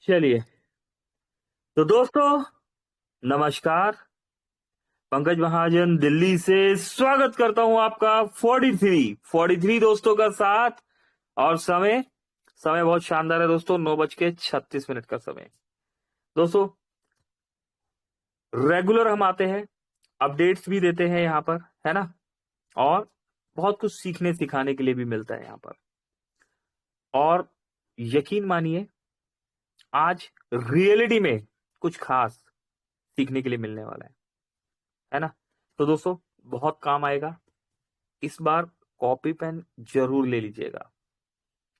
चलिए, तो दोस्तों नमस्कार। पंकज महाजन दिल्ली से स्वागत करता हूं आपका 43 दोस्तों का साथ। और समय समय बहुत शानदार है दोस्तों, 9:36 का समय। दोस्तों रेगुलर हम आते हैं, अपडेट्स भी देते हैं यहाँ पर, है ना। और बहुत कुछ सीखने सिखाने के लिए भी मिलता है यहाँ पर। और यकीन मानिए, आज रियलिटी में कुछ खास सीखने के लिए मिलने वाला है ना। तो दोस्तों बहुत काम आएगा इस बार। कॉपी पेन जरूर ले लीजिएगा,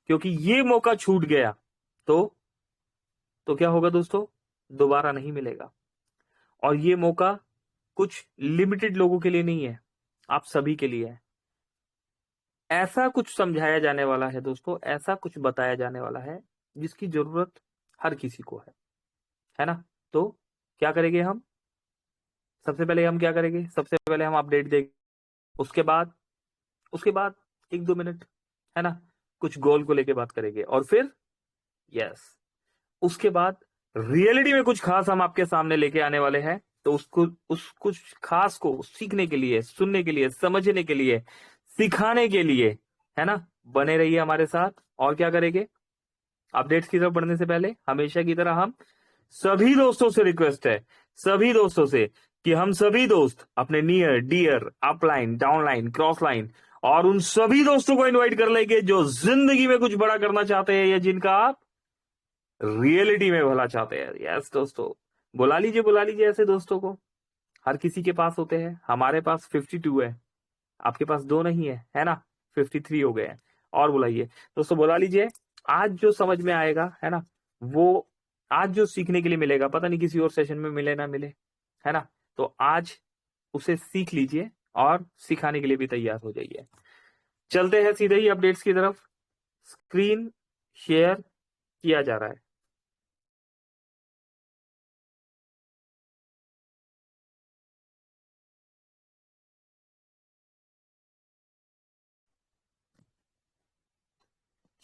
क्योंकि ये मौका छूट गया तो क्या होगा दोस्तों, दोबारा नहीं मिलेगा। और ये मौका कुछ लिमिटेड लोगों के लिए नहीं है, आप सभी के लिए है। ऐसा कुछ समझाया जाने वाला है दोस्तों, ऐसा कुछ बताया जाने वाला है जिसकी जरूरत हर किसी को है ना। तो क्या करेंगे हम, सबसे पहले हम क्या करेंगे, सबसे पहले हम अपडेट देंगे। उसके बाद उसके बाद 1-2 मिनट, है ना, कुछ गोल को लेके बात करेंगे। और फिर यस, उसके बाद रियलिटी में कुछ खास हम आपके सामने लेके आने वाले हैं। तो उस कुछ खास को सीखने के लिए, सुनने के लिए, समझने के लिए, सिखाने के लिए, है ना, बने रहिए हमारे साथ। और क्या करेंगे, अपडेट्स की तरफ बढ़ने से पहले हमेशा की तरह हम सभी दोस्तों से रिक्वेस्ट है, सभी दोस्तों से, कि हम सभी दोस्त अपने near dear upline downline cross line और उन सभी दोस्तों को इनवाइट कर लेंगे जो जिंदगी में कुछ बड़ा करना चाहते हैं या जिनका आप रियलिटी में भला चाहते हैं। यस दोस्तों, बुला लीजिए ऐसे दोस्तों को। हर किसी के पास होते हैं, हमारे पास 52 है, आपके पास दो नहीं है ना, 53 हो गए हैं। और बुलाइए दोस्तों, बुला लीजिए। आज जो समझ में आएगा, है ना, वो आज जो सीखने के लिए मिलेगा, पता नहीं किसी और सेशन में मिले ना मिले, है ना। तो आज उसे सीख लीजिए और सिखाने के लिए भी तैयार हो जाइए। चलते हैं सीधे ही अपडेट्स की तरफ। स्क्रीन शेयर किया जा रहा है।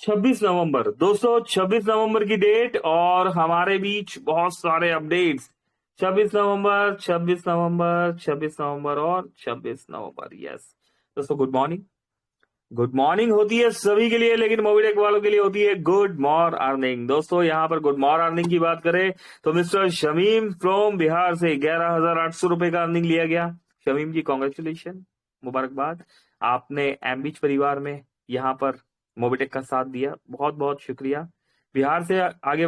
26 नवंबर दोस्तों, 26 नवंबर की डेट और हमारे बीच बहुत सारे अपडेट्स। 26 नवंबर, 26 नवंबर, 26 नवंबर और 26 नवंबर। यस दोस्तों, गुड मॉर्निंग। गुड मॉर्निंग होती है सभी के लिए, लेकिन मोबिटेक वालों के लिए होती है गुड मॉर अर्निंग। दोस्तों यहाँ पर गुड मॉर अर्निंग की बात करें तो मिस्टर शमीम फ्रॉम बिहार से 11,800 रुपए का अर्निंग लिया गया। शमीम जी कॉन्ग्रेचुलेशन, मुबारकबाद। आपने एमबीच परिवार में यहाँ पर मोबिटेक का साथ दिया, बहुत बहुत शुक्रिया। बिहार से आगे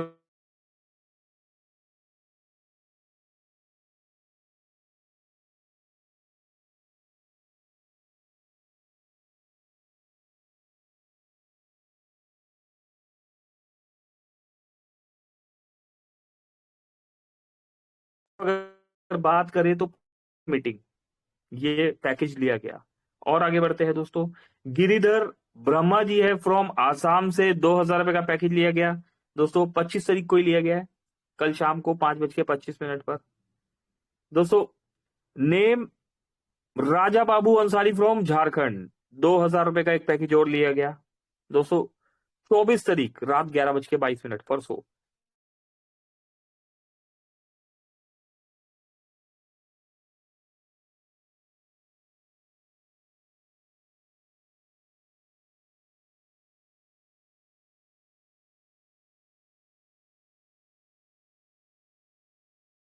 अगर बात करें तो मीटिंग ये पैकेज लिया गया। और आगे बढ़ते हैं दोस्तों, गिरिधर ब्रह्मा जी है फ्रॉम आसाम से 2,000 रुपए का पैकेज लिया गया। दोस्तों 25 तारीख को ही लिया गया है, कल शाम को 5:25 पर। दोस्तों नेम राजा बाबू अंसारी फ्रॉम झारखंड, 2,000 रुपए का एक पैकेज और लिया गया। दोस्तों 24 तारीख रात 11:22 परसों।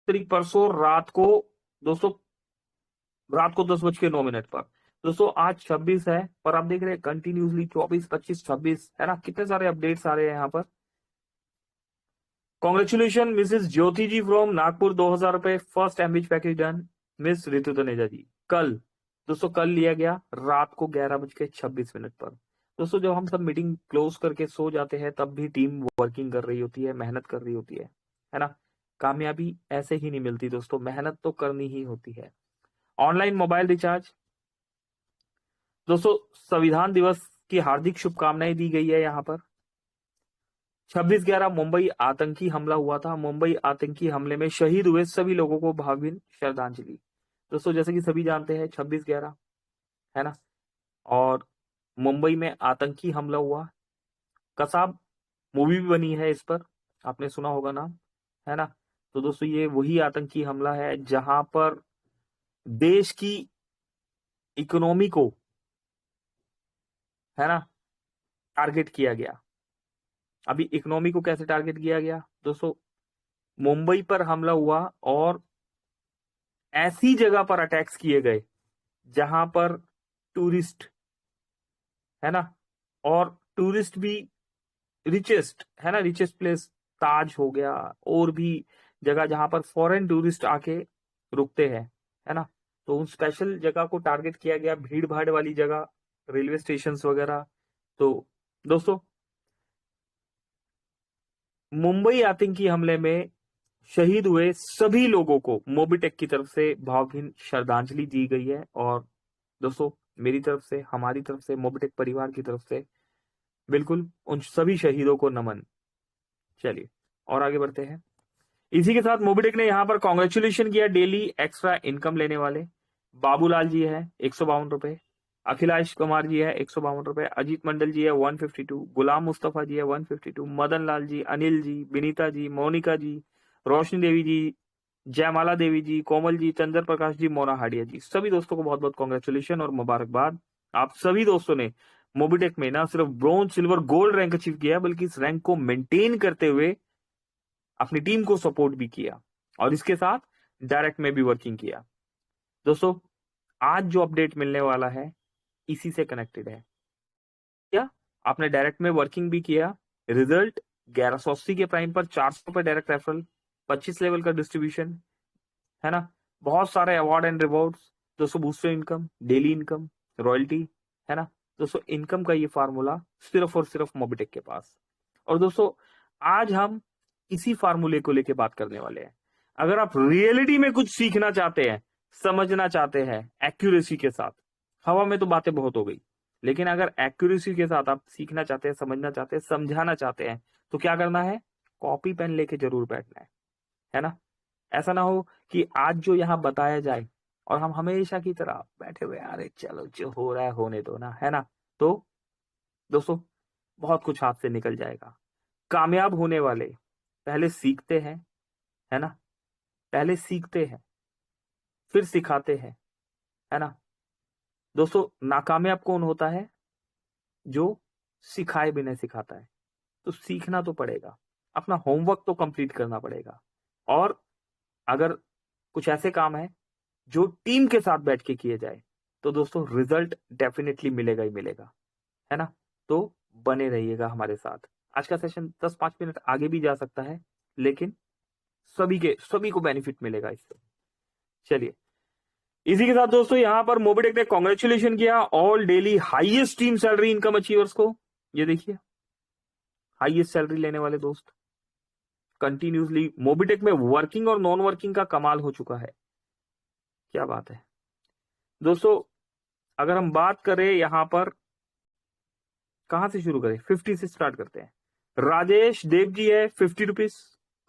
तारीख परसों रात को, दोस्तों रात को 10:09 पर। दोस्तों आज 26 है, पर आप देख रहे हैं कंटिन्यूसली 24, 25, 26, है ना, कितने सारे अपडेट्स आ रहे हैं यहाँ पर। Congratulation Mrs Jyoti ji from Nagpur, 2,000 रुपए फर्स्ट एमबीच package done. Miss Ritu Taneja ji कल, दोस्तों कल लिया गया रात को 11:26 पर। दोस्तों जब हम सब मीटिंग क्लोज करके सो जाते हैं तब भी टीम वर्किंग कर रही होती है, मेहनत कर रही होती है ना। कामयाबी ऐसे ही नहीं मिलती दोस्तों, मेहनत तो करनी ही होती है। ऑनलाइन मोबाइल रिचार्ज, दोस्तों संविधान दिवस की हार्दिक शुभकामनाएं दी गई है यहाँ पर। 26/11 मुंबई आतंकी हमला हुआ था, मुंबई आतंकी हमले में शहीद हुए सभी लोगों को भावभीनी श्रद्धांजलि। दोस्तों जैसे कि सभी जानते हैं 26/11, है ना, और मुंबई में आतंकी हमला हुआ। कसाब मूवी भी बनी है इस पर, आपने सुना होगा नाम, है ना। तो दोस्तों ये वही आतंकी हमला है जहां पर देश की इकोनॉमी को, है ना, टारगेट किया गया। अभी इकोनॉमी को कैसे टारगेट किया गया दोस्तों? मुंबई पर हमला हुआ और ऐसी जगह पर अटैक्स किए गए जहां पर टूरिस्ट, है ना, और टूरिस्ट भी रिचेस्ट, है ना, रिचेस्ट प्लेस ताज हो गया, और भी जगह जहां पर फॉरेन टूरिस्ट आके रुकते हैं, है ना। तो उन स्पेशल जगह को टारगेट किया गया, भीड़ भाड़ वाली जगह, रेलवे स्टेशन वगैरह। तो दोस्तों मुंबई आतंकी हमले में शहीद हुए सभी लोगों को मोबिटेक की तरफ से भावभीनी श्रद्धांजलि दी गई है। और दोस्तों मेरी तरफ से, हमारी तरफ से, मोबिटेक परिवार की तरफ से बिल्कुल उन सभी शहीदों को नमन। चलिए और आगे बढ़ते हैं। इसी के साथ मोबिटेक ने यहां पर कॉन्ग्रेचुलेशन किया डेली एक्स्ट्रा इनकम लेने वाले। बाबूलाल जी है 152 रुपए, अखिलेश कुमार जी है 152 रुपए, अजीत मंडल जी है 152, गुलाम मुस्तफा जी है 152, मदन लाल जी, अनिल जी, विनीता जी, मोनिका जी, रोशनी देवी जी, जयमाला देवी जी, कोमल जी, चंद्र प्रकाश जी, मोना हाडिया जी, सभी दोस्तों को बहुत बहुत कॉन्ग्रेचुलेशन और मुबारकबाद। आप सभी दोस्तों ने मोबिटेक में ना सिर्फ bronze, silver, gold rank achieve किया, बल्कि इस रैंक को मेंटेन करते हुए अपनी टीम को सपोर्ट भी किया और इसके साथ डायरेक्ट में भी वर्किंग किया। दोस्तों आज जो अपडेट मिलने वाला है इसी से कनेक्टेड है। क्या आपने डायरेक्ट में वर्किंग भी किया? रिजल्ट 1180 के प्राइम पर 400 पे डायरेक्ट रेफरल, 25 लेवल का डिस्ट्रीब्यूशन, है ना, बहुत सारे अवार्ड एंड रिवॉर्ड्स, दोस्तों booster income, daily income, royalty, है ना। दोस्तों इनकम का ये फार्मूला सिर्फ और सिर्फ मोबिटेक के पास। और दोस्तों आज हम इसी फार्मूले को लेके बात करने वाले हैं। अगर आप रियलिटी में कुछ सीखना चाहते हैं, समझना चाहते हैं एक्यूरेसी के साथ, हवा में तो बातें बहुत हो गई, लेकिन अगर एक्यूरेसी के साथ आप सीखना चाहते हैं, समझना चाहते हैं, समझाना चाहते हैं, तो क्या करना है? कॉपी पेन लेके जरूर बैठना है ना। ऐसा ना हो कि आज जो यहाँ बताया जाए और हम हमेशा की तरह बैठे हुए, अरे चलो जो हो रहा है होने दो ना, है ना। तो दोस्तों बहुत कुछ हाथ से निकल जाएगा। कामयाब होने वाले पहले सीखते हैं, है ना, पहले सीखते हैं फिर सिखाते हैं, है ना। दोस्तों नाकामयाब कौन होता है? जो सिखाए बिना सिखाता है। तो सीखना तो पड़ेगा, अपना होमवर्क तो कंप्लीट करना पड़ेगा, और अगर कुछ ऐसे काम है जो टीम के साथ बैठ के किए जाए तो दोस्तों रिजल्ट डेफिनेटली मिलेगा ही मिलेगा, है ना। तो बने रहिएगा हमारे साथ। आज का सेशन 10-5 मिनट आगे भी जा सकता है, लेकिन सभी को बेनिफिट मिलेगा इससे। चलिए इसी के साथ दोस्तों यहां पर मोबिटेक ने कॉन्ग्रेचुलेशन किया all daily highest team salary income achievers को। ये देखिए हाईएस्ट सैलरी लेने वाले दोस्त कंटिन्यूसली मोबिटेक में वर्किंग और नॉन वर्किंग का कमाल हो चुका है। क्या बात है दोस्तों। अगर हम बात करें यहां पर, कहां से शुरू करें? 50 से स्टार्ट करते हैं। राजेश देव जी है 50 rupees,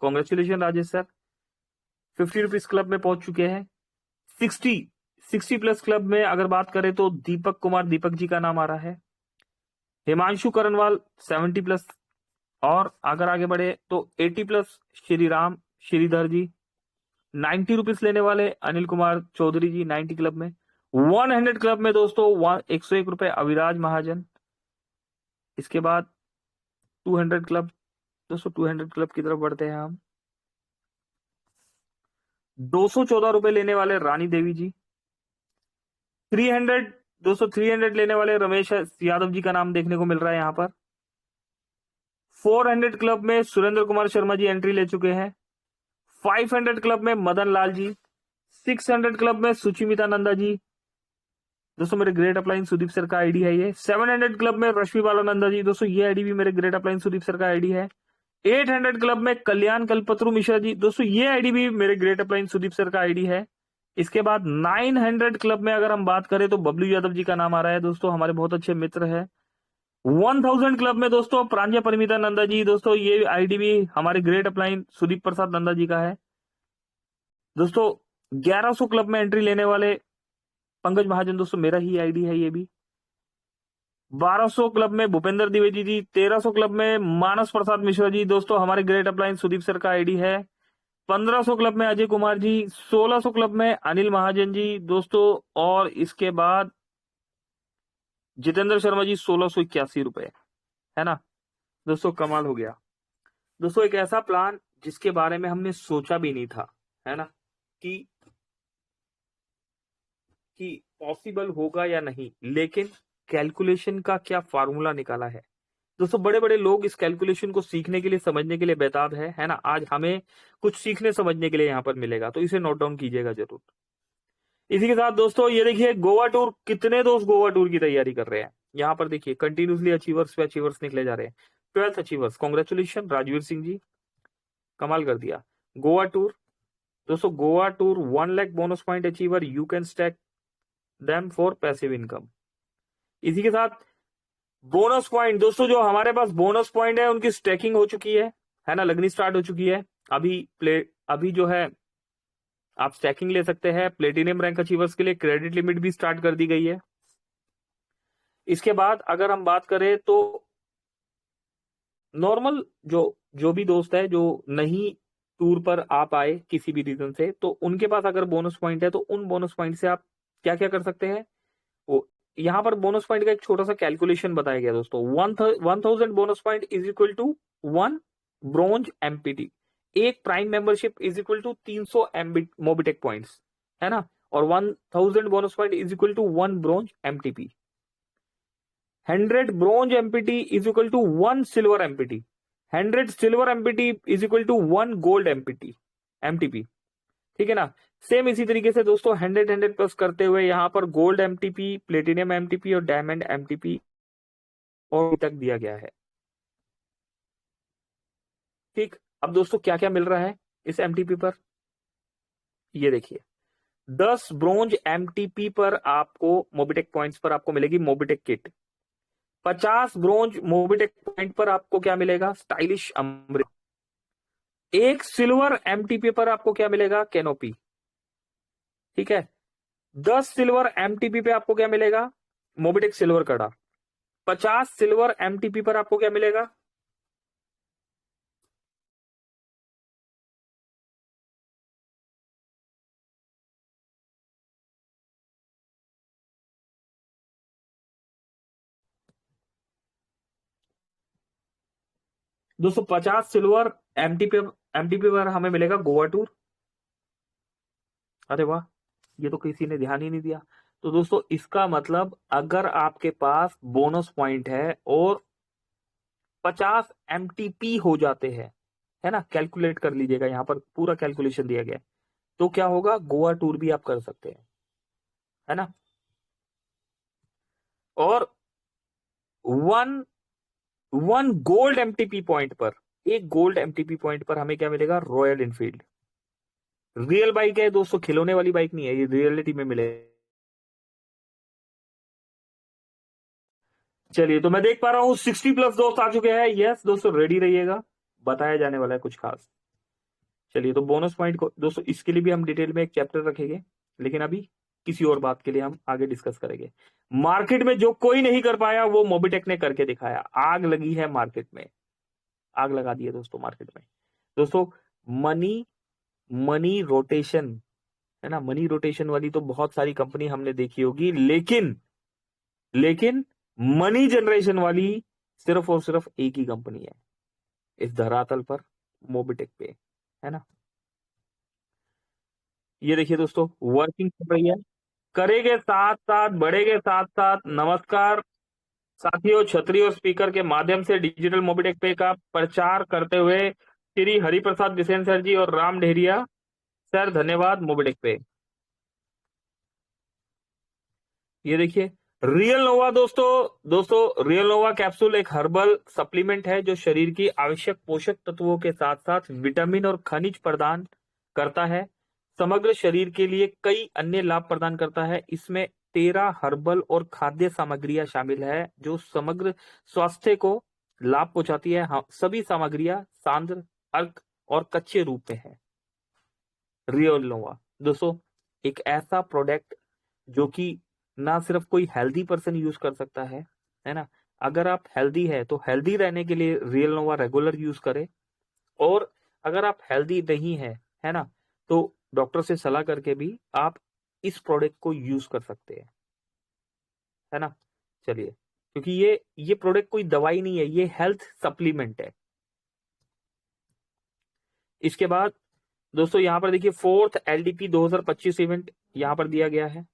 congratulation Rajesh sir, 50 rupees club में पहुंच चुके हैं। 60 प्लस क्लब में अगर बात करें तो दीपक कुमार, दीपक जी का नाम आ रहा है। हिमांशु करनवाल 70 प्लस, और अगर आगे बढ़े तो 80 प्लस श्री राम श्रीधर जी, 90 रुपीज लेने वाले अनिल कुमार चौधरी जी 90 क्लब में। 100 क्लब में दोस्तों 101 रुपए अविराज महाजन। इसके बाद 200 क्लब, दोस्तों 200 क्लब की तरफ बढ़ते हैं हम। 214 रुपए लेने वाले रानी देवी जी। 300, दोस्तों 300 लेने वाले रमेश यादव जी का नाम देखने को मिल रहा है यहां पर। 400 क्लब में सुरेंद्र कुमार शर्मा जी एंट्री ले चुके हैं। 500 क्लब में मदन लाल जी। 600 क्लब में सुचिमिता नंदा जी, दोस्तों मेरे ग्रेट अपलाइन सुदीप सर का आईडी है ये। 700 क्लब में रश्मि बाला नंदा जी, दोस्तों ये आईडी भी मेरे ग्रेट अपलाइन सुदीप सर का आईडी है। 800 क्लब में कल्याण कल्पतरु मिश्रा जी, दोस्तों ये आईडी भी मेरे ग्रेट अपलाइन सुदीप सर का आईडी है। इसके बाद 900 क्लब में अगर हम बात करें तो बबलू यादव जी का नाम आ रहा है, दोस्तों हमारे बहुत अच्छे मित्र है। 1000 क्लब में दोस्तों प्रांजया परिमिता नंदा जी, दोस्तों ये आईडी भी हमारे ग्रेट अपलाइन सुदीप प्रसाद नंदा जी का है। दोस्तों 1100 क्लब में एंट्री लेने वाले पंकज महाजन, दोस्तों मेरा ही आईडी है ये भी। 1200 क्लब में भूपेंद्र द्विवेदी जी, 1300 क्लब में मानस प्रसाद मिश्रा जी, दोस्तों हमारे ग्रेट अप्लायंस सुदीप सर का आईडी है। 1500 क्लब में अजय कुमार जी, 1600 क्लब में अनिल महाजन जी दोस्तों, और इसके बाद जितेंद्र शर्मा जी 1681 रुपए, है ना दोस्तों, कमाल हो गया दोस्तों। एक ऐसा प्लान जिसके बारे में हमने सोचा भी नहीं था, है ना, कि पॉसिबल होगा या नहीं, लेकिन कैलकुलेशन का क्या फार्मूला निकाला है दोस्तों। बड़े बड़े लोग इस कैलकुलेशन को सीखने के लिए, समझने के लिए बेताब है ना। आज हमें कुछ सीखने समझने के लिए यहाँ पर मिलेगा, तो इसे नोट डाउन कीजिएगा जरूर। इसी के साथ दोस्तों ये देखिए गोवा टूर, कितने दोस्त गोवा टूर की तैयारी कर रहे हैं। यहाँ पर देखिए कंटिन्यूसली अचीवर्स पे अचीवर्स निकले जा रहे हैं। 12th achievers, congratulation Rajveer Singh ji, कमाल कर दिया। गोवा टूर दोस्तों, Goa tour 1 lakh bonus point achiever, you can stack them for passive income. इसी के साथ बोनस पॉइंट दोस्तों, जो हमारे पास बोनस पॉइंट है उनकी स्टैकिंग हो चुकी है ना, लगनी स्टार्ट हो चुकी है। अभी जो है आप स्टैकिंग ले सकते हैं। प्लेटिनियम रैंक अचीवर्स के लिए क्रेडिट लिमिट भी स्टार्ट कर दी गई है। इसके बाद अगर हम बात करें तो नॉर्मल जो भी दोस्त है जो नहीं टूर पर आ पाए किसी भी रीजन से, तो उनके पास अगर बोनस पॉइंट है तो उन बोनस पॉइंट से आप क्या क्या कर सकते हैं। वो यहाँ पर बोनस पॉइंट का एक छोटा सा कैलकुलेशन बताया गया दोस्तों। 1000 bonus point is equal to 1 bronze MPT. एक prime membership is equal to 300 Mobitech points, है ना, और 1000 bonus point is equal to 1 bronze MTP. 100 bronze MPT is equal to 1 silver MPT. 100 silver MPT is equal to 1 gold MTP, ठीक है ना। Same इसी तरीके से दोस्तों 100 प्लस करते हुए यहाँ पर गोल्ड एमटीपी, प्लेटिनियम एमटीपी और डायमंड एमटीपी और तक दिया गया है। ठीक, अब दोस्तों क्या क्या मिल रहा है इस एमटीपी पर, ये देखिए 10 ब्रोंज एमटीपी पर आपको मोबिटेक पॉइंट्स पर आपको मिलेगी Mobitech kit. 50 bronze Mobitech point पर आपको क्या मिलेगा, स्टाइलिश अमृत। एक सिल्वर एमटीपी पर आपको क्या मिलेगा, कैनोपी, ठीक है। 10 सिल्वर एमटीपी पे आपको क्या मिलेगा, मोबिटेक सिल्वर कड़ा। 50 सिल्वर एमटीपी पर आपको क्या मिलेगा, दोस्तों 50 सिल्वर एमटीपी पर हमें मिलेगा गोवा टूर। अरे वाह, ये तो किसी ने ध्यान ही नहीं दिया। तो दोस्तों इसका मतलब अगर आपके पास बोनस पॉइंट है और 50 एमटीपी हो जाते हैं, है ना, कैलकुलेट कर लीजिएगा, यहां पर पूरा कैलकुलेशन दिया गया है, तो क्या होगा, गोवा टूर भी आप कर सकते हैं, है ना। और one one gold MTP point पर, एक गोल्ड एमटीपी पॉइंट पर हमें क्या मिलेगा, रॉयल एनफील्ड। रियल बाइक है दोस्तों, खिलौने वाली बाइक नहीं है, ये रियलिटी में मिले। चलिए, तो मैं देख पा रहा हूं 60 प्लस दोस्त आ चुके हैं। यस दोस्तों, रेडी रहिएगा, बताया जाने वाला है कुछ खास। चलिए, तो बोनस पॉइंट को दोस्तों इसके लिए भी हम डिटेल में एक चैप्टर रखेंगे, लेकिन अभी किसी और बात के लिए हम आगे डिस्कस करेंगे। मार्केट में जो कोई नहीं कर पाया वो मोबिटेक ने करके दिखाया। आग लगी है मार्केट में, आग लगा दी है दोस्तों मार्केट में। दोस्तों मनी मनी रोटेशन, है ना, मनी रोटेशन वाली तो बहुत सारी कंपनी हमने देखी होगी, लेकिन मनी जनरेशन वाली सिर्फ और सिर्फ एक ही कंपनी है इस धरातल पर, मोबिटेक पे, है ना। ये देखिए दोस्तों वर्किंग चल रही है, करेंगे साथ साथ बढ़ेंगे साथ साथ। नमस्कार साथियों, छतरी और स्पीकर के माध्यम से डिजिटल मोबिटेक पे का प्रचार करते हुए श्री हरिप्रसाद बिसेन सर जी और राम डेहरिया सर, धन्यवाद मोबिटेक पे। ये देखिए रियल नोवा दोस्तों रियल नोवा कैप्सूल एक हर्बल सप्लीमेंट है जो शरीर की आवश्यक पोषक तत्वों के साथ साथ विटामिन और खनिज प्रदान करता है। समग्र शरीर के लिए कई अन्य लाभ प्रदान करता है। इसमें 13 हर्बल और खाद्य सामग्रियां शामिल है जो समग्र स्वास्थ्य को लाभ पहुंचाती है। हाँ, सभी सामग्रियां सांद्र, अर्क और कच्चे रूप में है। रियल नोवा दोस्तों एक ऐसा प्रोडक्ट जो कि ना सिर्फ कोई हेल्दी पर्सन यूज कर सकता है, है ना। अगर आप हेल्दी है तो हेल्दी रहने के लिए रियल नोवा रेगुलर यूज करें, और अगर आप हेल्दी नहीं है ना, तो डॉक्टर से सलाह करके भी आप इस प्रोडक्ट को यूज कर सकते हैं, है ना। चलिए, क्योंकि ये प्रोडक्ट कोई दवाई नहीं है, ये हेल्थ सप्लीमेंट है। इसके बाद दोस्तों यहां पर देखिए, फोर्थ एलडीपी 2025 इवेंट यहां पर दिया गया है।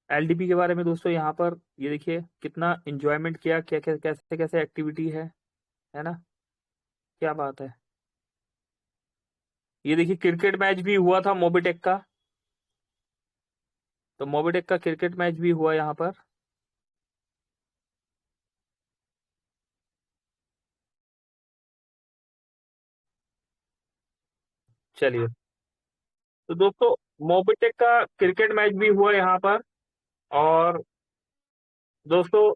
एलडीपी के बारे में दोस्तों यहाँ पर ये देखिए कितना एंजॉयमेंट किया, क्या क्या कैसे कैसे एक्टिविटी है ना, क्या बात है। ये देखिए क्रिकेट मैच भी हुआ था मोबिटेक का, तो मोबिटेक का क्रिकेट मैच भी हुआ यहाँ पर। चलिए, तो दोस्तों मोबिटेक का क्रिकेट मैच भी हुआ यहाँ पर, और दोस्तों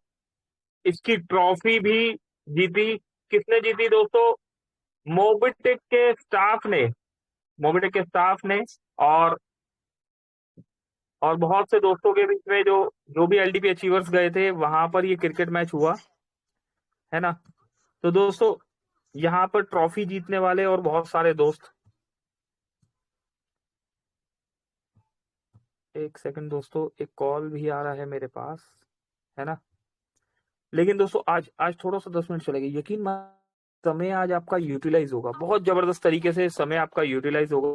इसकी ट्रॉफी भी जीती। किसने जीती दोस्तों? मोबिटेक के स्टाफ ने, मोबिटेक के स्टाफ ने, और और बहुत से दोस्तों के बीच में जो जो भी एलडीपी अचीवर्स गए थे वहां पर ये क्रिकेट मैच हुआ, है ना। तो दोस्तों यहाँ पर ट्रॉफी जीतने वाले और बहुत सारे दोस्त, एक सेकंड दोस्तों, एक कॉल भी आ रहा है मेरे पास, है ना। लेकिन दोस्तों आज आज थोड़ा सा 10 मिनट चलेगा, यकीन समय आज आपका यूटिलाइज होगा, बहुत जबरदस्त तरीके से समय आपका यूटिलाइज होगा।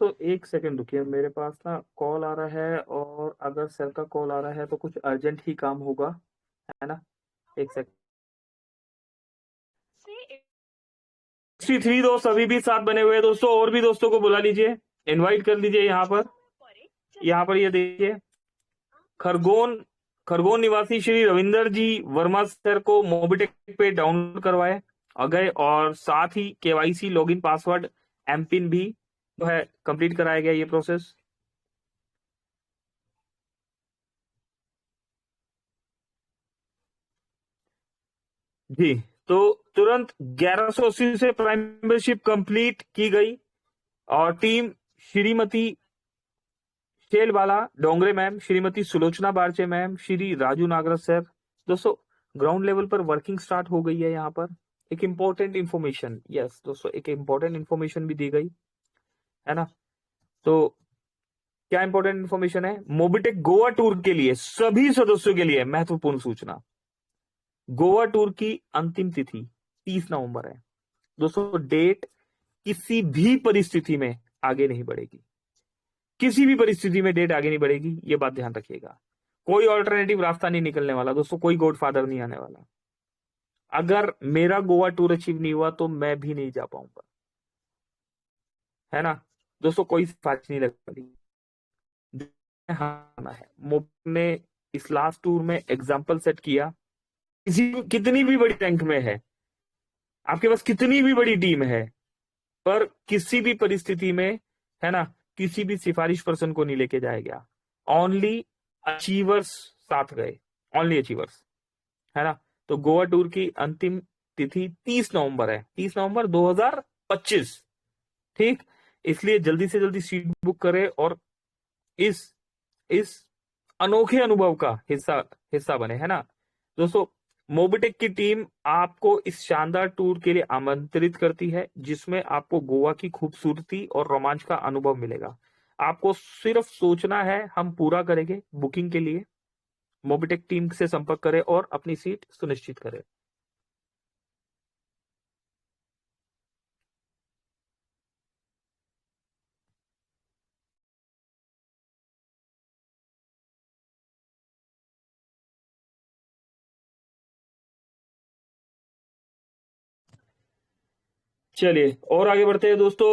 तो एक सेकंड रुकिए, मेरे पास ना कॉल आ रहा है, और अगर सर का कॉल आ रहा है तो कुछ अर्जेंट ही काम होगा, है ना। एक सेकंड। 63 दोस्त अभी भी साथ बने हुए हैं दोस्तों, और भी दोस्तों को बुला लीजिए, इनवाइट कर लीजिए यहाँ पर। यहाँ पर ये देखिए, खरगोन खरगोन निवासी श्री रविंदर जी वर्मा सर को मोबिटेक पे डाउनलोड करवाए और गए, और साथ ही केवाईसी लॉगिन पासवर्ड एमपिन भी जो है कंप्लीट कराया गया ये प्रोसेस। जी, तो तुरंत 1180 से प्राइम मेंबरशिप कंप्लीट की गई, और team Shrimati Shelbala Dongre ma'am, Shrimati Sulochana Barche ma'am, Shri Raju Nagrath sir, दोस्तों ग्राउंड लेवल पर वर्किंग स्टार्ट हो गई है। यहाँ पर एक इंपॉर्टेंट इन्फॉर्मेशन, यस दोस्तों, एक इंपॉर्टेंट इन्फॉर्मेशन भी दी गई, है ना। तो क्या इंपॉर्टेंट इन्फॉर्मेशन है? मोबिटेक गोवा टूर के लिए सभी सदस्यों के लिए महत्वपूर्ण सूचना, गोवा टूर की अंतिम तिथि 30 नवंबर है दोस्तों। डेट किसी भी परिस्थिति में आगे नहीं बढ़ेगी, किसी भी परिस्थिति में डेट आगे नहीं बढ़ेगी, ये बात ध्यान रखिएगा। कोई ऑल्टरनेटिव रास्ता नहीं निकलने वाला दोस्तों, कोई गॉडफादर नहीं आने वाला। अगर मेरा गोवा टूर अचीव नहीं हुआ तो मैं भी नहीं जा पाऊंगा, है ना। दोस्तों कोई सिफारिश नहीं लग रही, हाँ है मोब ने इस लास्ट टूर में एग्जाम्पल सेट किया। किसी कितनी भी बड़ी रैंक में है, आपके पास कितनी भी बड़ी टीम है, पर किसी भी परिस्थिति में, है ना, किसी भी सिफारिश पर्सन को नहीं लेके जाएगा। ओनली अचीवर्स साथ गए, ओनली अचीवर्स, है ना। तो गोवा टूर की अंतिम तिथि 30 नवंबर है, 30 नवंबर 2025, ठीक। इसलिए जल्दी से जल्दी सीट बुक करें, और इस इस अनोखे अनुभव का हिस्सा हिस्सा बने, है ना। दोस्तों मोबिटेक की टीम आपको इस शानदार टूर के लिए आमंत्रित करती है, जिसमें आपको गोवा की खूबसूरती और रोमांच का अनुभव मिलेगा। आपको सिर्फ सोचना है, हम पूरा करेंगे। बुकिंग के लिए मोबिटेक टीम से संपर्क करें और अपनी सीट सुनिश्चित करें। चलिए और आगे बढ़ते हैं दोस्तों।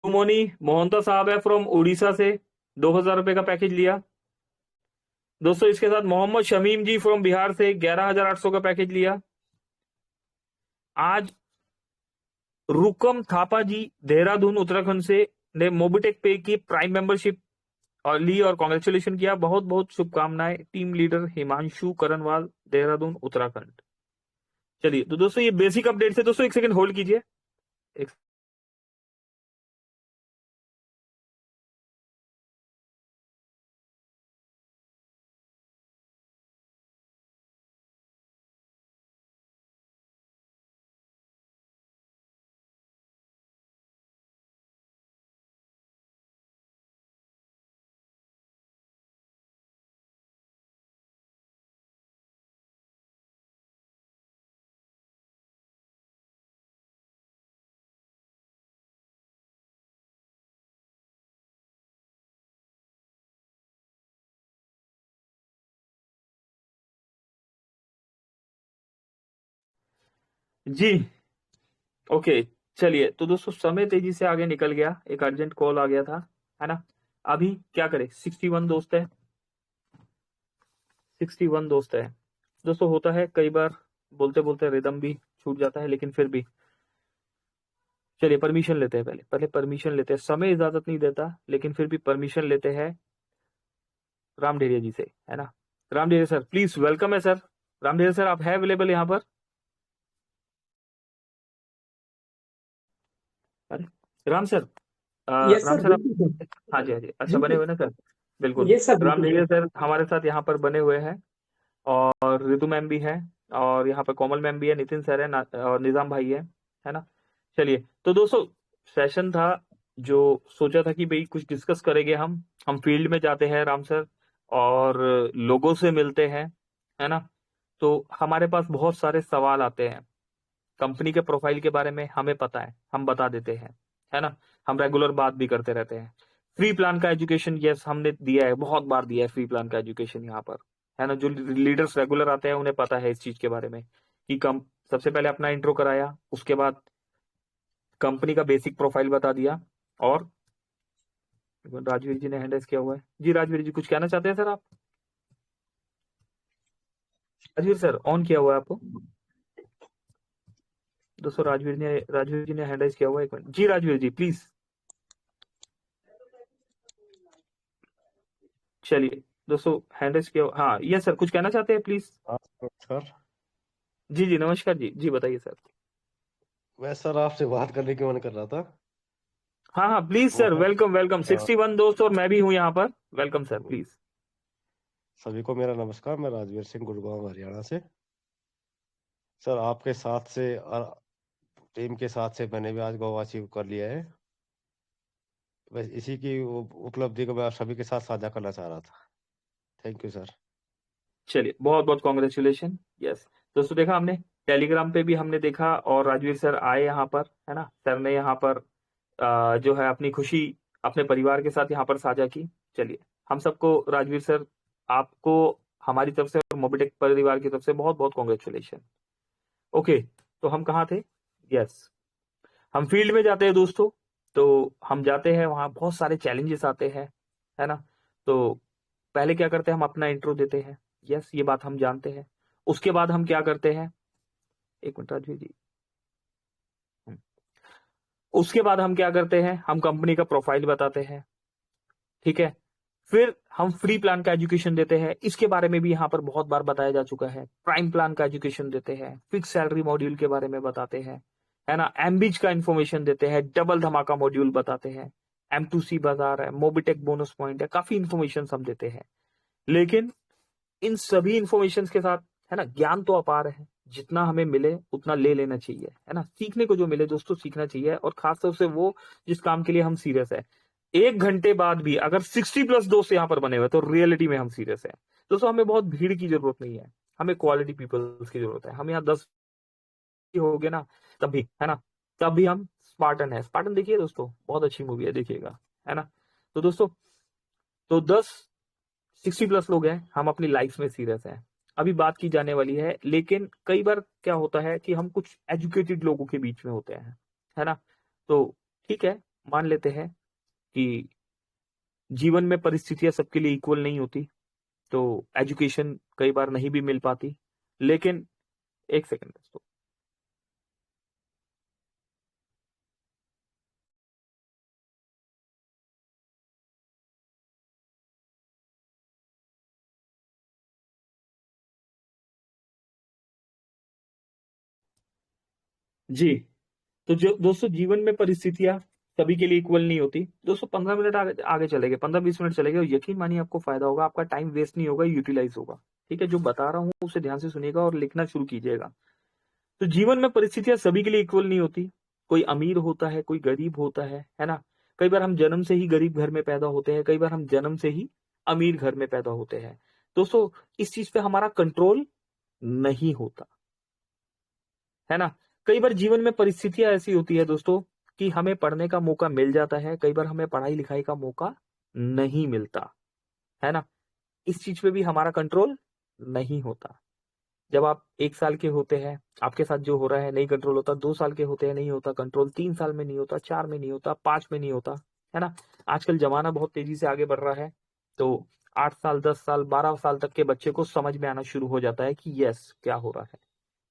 मोनी मोहंता साहब है फ्रॉम उड़ीसा से, 2000 रुपए का पैकेज लिया दोस्तों। इसके साथ मोहम्मद शमीम जी फ्रॉम बिहार से 11,800 का पैकेज लिया। आज रुकम थापा जी देहरादून उत्तराखंड से ने मोबिटेक पे की प्राइम मेंबरशिप और ली और कॉन्ग्रेचुलेशन किया, बहुत बहुत शुभकामनाएं। Team leader Himanshu Karanwal, Dehradun Uttarakhand. चलिए तो दोस्तों ये बेसिक अपडेट है दोस्तों, एक सेकंड होल्ड कीजिए। एक जी ओके। चलिए तो दोस्तों समय तेजी से आगे निकल गया, एक अर्जेंट कॉल आ गया था, है ना। अभी क्या करें, 61 दोस्त है, 61 दोस्त है दोस्तों। होता है कई बार बोलते बोलते रिदम भी छूट जाता है, लेकिन फिर भी चलिए परमिशन लेते हैं, पहले पहले परमिशन लेते हैं। समय इजाजत नहीं देता, लेकिन फिर भी परमिशन लेते हैं राम डेरिया जी से, है ना। राम डेरिया सर प्लीज, वेलकम है सर। राम डेरिया सर आप है अवेलेबल यहाँ पर? अरे Ram sir, yes Ram sir, sir आप, बिल्कुल सर। हाँ जी हाँ जी, अच्छा बने बिल्कुल। हुए ना सर? बिल्कुल। यस सर, राम बिल्कुल डेरिया सर। सर हमारे साथ यहाँ पर बने हुए हैं, और रितु मैम भी है, और यहाँ पर कोमल मैम भी है, नितिन सर है और निजाम भाई है ना। चलिए तो दोस्तों सेशन था जो सोचा था कि भाई कुछ डिस्कस करेंगे हम फील्ड में जाते हैं राम सर, और लोगों से मिलते हैं, है ना। तो हमारे पास बहुत सारे सवाल आते हैं, कंपनी के प्रोफाइल के बारे में हमें पता है, हम बता देते हैं, है ना। हम रेगुलर बात भी करते रहते हैं। फ्री प्लान का एजुकेशन, यस हमने दिया है, बहुत बार दिया है फ्री प्लान का एजुकेशन यहाँ पर, है ना। जो लीडर्स रेगुलर आते हैं उन्हें पता है इस चीज के बारे में कि कम सबसे पहले अपना इंट्रो कराया, उसके बाद कंपनी का बेसिक प्रोफाइल बता दिया। और राजवीर जी ने हैंड रेज किया हुआ है, जी राजवीर जी कुछ कहना चाहते हैं सर आप? राजवीर सर ऑन किया हुआ है आपको दोस्तों? राजवीर जी ने हैंड रेज किया हुआ है, एक मिनट जी राजवीर जी प्लीज। चलिए दोस्तों हैंड रेज किया, हाँ यस सर कुछ कहना चाहते हैं प्लीज? हाँ नमस्कार। जी जी नमस्कार जी, जी बताइए सर। मैं सर आपसे बात करने की मन कर रहा था। हाँ हाँ प्लीज सर, मैं वेलकम वेलकम, 61 दोस्त और मैं भी हूँ यहाँ पर, वेलकम सर प्लीज। सभी को मेरा नमस्कार। मैं राजवीर सिंह, गुड़गांव हरियाणा से। सर आपके साथ से और टीम के साथ से मैंने भी आज गोवा अचीव कर लिया है। बस इसी की उपलब्धि को मैं आप सभी के साथ साझा करना चाह रहा था। Thank you sir. चलिए बहुत बहुत कॉन्ग्रेचुलेशन। यस दोस्तों देखा हमने, टेलीग्राम पे भी हमने देखा, और राजवीर सर आए यहाँ पर, है ना। सर ने यहाँ पर जो है अपनी खुशी अपने परिवार के साथ यहाँ पर साझा की। चलिए हम सबको राजवीर सर, आपको हमारी तरफ से और मोबिटेक परिवार की तरफ से बहुत बहुत कॉन्ग्रेचुलेशन। ओके तो हम कहाँ थे? यस हम फील्ड में जाते हैं दोस्तों। तो हम जाते हैं वहां, बहुत सारे चैलेंजेस आते हैं, है ना। तो पहले क्या करते हैं, हम अपना इंट्रो देते हैं, यस ये बात हम जानते हैं। उसके बाद हम क्या करते हैं, एक मिनट राजवीर जी। हम्म। उसके बाद हम क्या करते हैं, हम कंपनी का प्रोफाइल बताते हैं, ठीक है। फिर हम फ्री प्लान का एजुकेशन देते हैं, इसके बारे में भी यहाँ पर बहुत बार बताया जा चुका है। प्राइम प्लान का एजुकेशन देते हैं, फिक्स सैलरी मॉड्यूल के बारे में बताते हैं, है ना। एमबीज का इन्फॉर्मेशन देते हैं, डबल धमाका मॉड्यूल बताते हैं, M2C बाजार है, मोबिटेक बोनस पॉइंट है, काफी इन्फॉर्मेशन हम देते हैं। लेकिन इन सभी इंफॉर्मेशन के साथ, है ना, ज्ञान तो अपार है, जितना हमें मिले उतना ले लेना चाहिए, है ना। सीखने को जो मिले दोस्तों सीखना चाहिए, और खासतौर से वो जिस काम के लिए हम सीरियस है। 1 घंटे बाद भी अगर 60+ दोस्त यहाँ पर बने हुए तो रियलिटी में हम सीरियस है दोस्तों। हमें बहुत भीड़ की जरूरत नहीं है, हमें क्वालिटी पीपल्स की जरूरत है। हम यहाँ 10 हो गए ना, तब भी, है ना, तब भी हम स्पार्टन है। स्पार्टन देखिए दोस्तों, बहुत अच्छी मूवी है, देखिएगा, है ना। तो दोस्तों तो 60+ लोग हैं, हम अपनी लाइफ में सीरियस हैं, अभी बात की जाने वाली है। लेकिन कई बार क्या होता है कि हम कुछ एजुकेटेड लोगों के बीच में होते हैं, है ना। तो ठीक है, मान लेते हैं कि जीवन में परिस्थितियां सबके लिए इक्वल नहीं होती, तो एजुकेशन कई बार नहीं भी मिल पाती। लेकिन एक सेकंड दोस्तों, जी। तो जो दोस्तों जीवन में परिस्थितियां सभी के लिए इक्वल नहीं होती। दोस्तों 15 मिनट आगे आगे चले गए, 15-20 मिनट चले गए, और यकीन मानिए आपको फायदा होगा, आपका टाइम वेस्ट नहीं होगा, यूटिलाइज होगा। ठीक है, जो बता रहा हूँ उसे ध्यान से सुनिएगा और लिखना शुरू कीजिएगा। तो जीवन में परिस्थितियां सभी के लिए इक्वल नहीं होती। कोई अमीर होता है, कोई गरीब होता है ना। कई बार हम जन्म से ही गरीब घर में पैदा होते हैं, कई बार हम जन्म से ही अमीर घर में पैदा होते हैं। दोस्तों इस चीज पे हमारा कंट्रोल नहीं होता, है ना। कई बार जीवन में परिस्थितियां ऐसी होती है दोस्तों कि हमें पढ़ने का मौका मिल जाता है, कई बार हमें पढ़ाई लिखाई का मौका नहीं मिलता, है ना। इस चीज पे भी हमारा कंट्रोल नहीं होता। जब आप 1 साल के होते हैं, आपके साथ जो हो रहा है नहीं कंट्रोल होता। 2 साल के होते हैं, नहीं होता कंट्रोल। 3 साल में नहीं होता, 4 में नहीं होता, 5 में नहीं होता, है ना। आजकल जमाना बहुत तेजी से आगे बढ़ रहा है, तो 8 साल, 10 साल, 12 साल तक के बच्चे को समझ में आना शुरू हो जाता है कि यस क्या हो रहा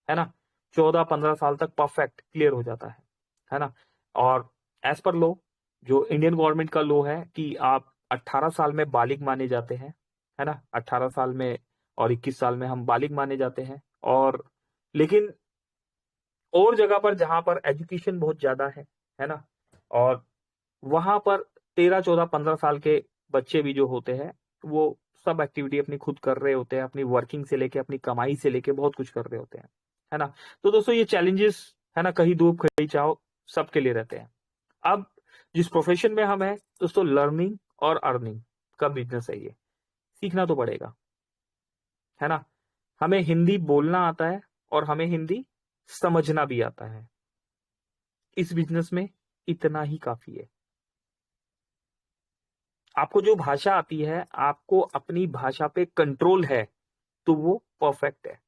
है ना। 14-15 साल तक परफेक्ट क्लियर हो जाता है ना। और एज पर लॉ, जो इंडियन गवर्नमेंट का लॉ है कि आप 18 साल में बालिग माने जाते हैं, है ना। 18 साल में और 21 साल में हम बालिग माने जाते हैं। और लेकिन और जगह पर जहां पर एजुकेशन बहुत ज्यादा है ना, और वहां पर 13, 14, 15 साल के बच्चे भी जो होते हैं, वो सब एक्टिविटी अपनी खुद कर रहे होते हैं, अपनी वर्किंग से लेके अपनी कमाई से लेके बहुत कुछ कर रहे होते हैं, है ना। तो दोस्तों ये चैलेंजेस, है ना, कहीं धूप कहीं छाओ सबके लिए रहते हैं। अब जिस प्रोफेशन में हम हैं दोस्तों, लर्निंग और अर्निंग का बिजनेस है ये। सीखना तो पड़ेगा, है ना। हमें हिंदी बोलना आता है और हमें हिंदी समझना भी आता है। इस बिजनेस में इतना ही काफी है। आपको जो भाषा आती है, आपको अपनी भाषा पे कंट्रोल है, तो वो परफेक्ट है।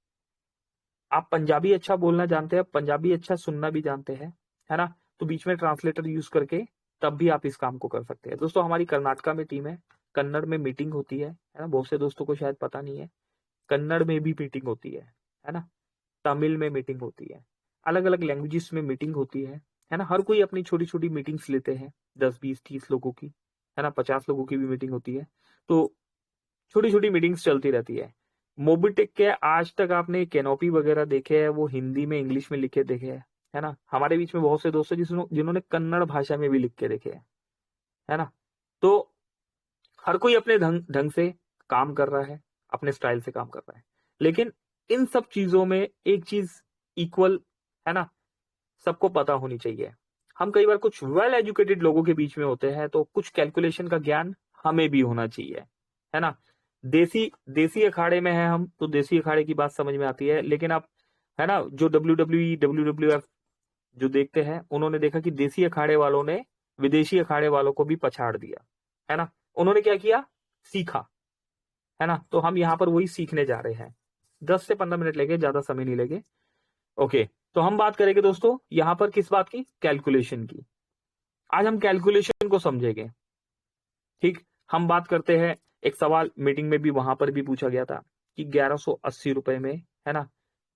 आप पंजाबी अच्छा बोलना जानते हैं, पंजाबी अच्छा सुनना भी जानते हैं, है ना, तो बीच में ट्रांसलेटर यूज करके तब भी आप इस काम को कर सकते हैं। दोस्तों हमारी कर्नाटका में टीम है, कन्नड़ में मीटिंग होती है ना। बहुत से दोस्तों को शायद पता नहीं है, कन्नड़ में भी मीटिंग होती है ना। तमिल में मीटिंग होती है, अलग अलग लैंग्वेजेस में मीटिंग होती है ना। हर कोई अपनी छोटी छोटी मीटिंग्स लेते हैं, 10, 20, 30 लोगों की, है ना, 50 लोगों की भी मीटिंग होती है। तो छोटी छोटी मीटिंग्स चलती रहती है। मोबिटेक के आज तक आपने कैनोपी वगैरह देखे हैं, वो हिंदी में इंग्लिश में लिखे देखे हैं, है ना। हमारे बीच में बहुत से दोस्त हैं जिन्होंने कन्नड़ भाषा में भी लिख के देखे हैं, है ना। तो हर कोई अपने ढंग ढंग से काम कर रहा है, अपने स्टाइल से काम कर रहा है। लेकिन इन सब चीजों में एक चीज इक्वल, है ना, सबको पता होनी चाहिए। हम कई बार कुछ वेल एजुकेटेड लोगों के बीच में होते हैं, तो कुछ कैलकुलेशन का ज्ञान हमें भी होना चाहिए, है ना। देसी देसी अखाड़े में है हम, तो देसी अखाड़े की बात समझ में आती है। लेकिन आप, है ना, जो WWF जो देखते हैं, उन्होंने देखा कि देसी अखाड़े वालों ने विदेशी अखाड़े वालों को भी पछाड़ दिया, है ना। उन्होंने क्या किया, सीखा, है ना। तो हम यहाँ पर वही सीखने जा रहे हैं। 10 से 15 मिनट लेंगे, ज्यादा समय नहीं लेंगे। ओके, तो हम बात करेंगे दोस्तों यहाँ पर किस बात की, कैलकुलेशन की। आज हम कैलकुलेशन को समझेंगे। ठीक, हम बात करते हैं, एक सवाल मीटिंग में भी वहां पर भी पूछा गया था कि 1180 रुपए में, है ना,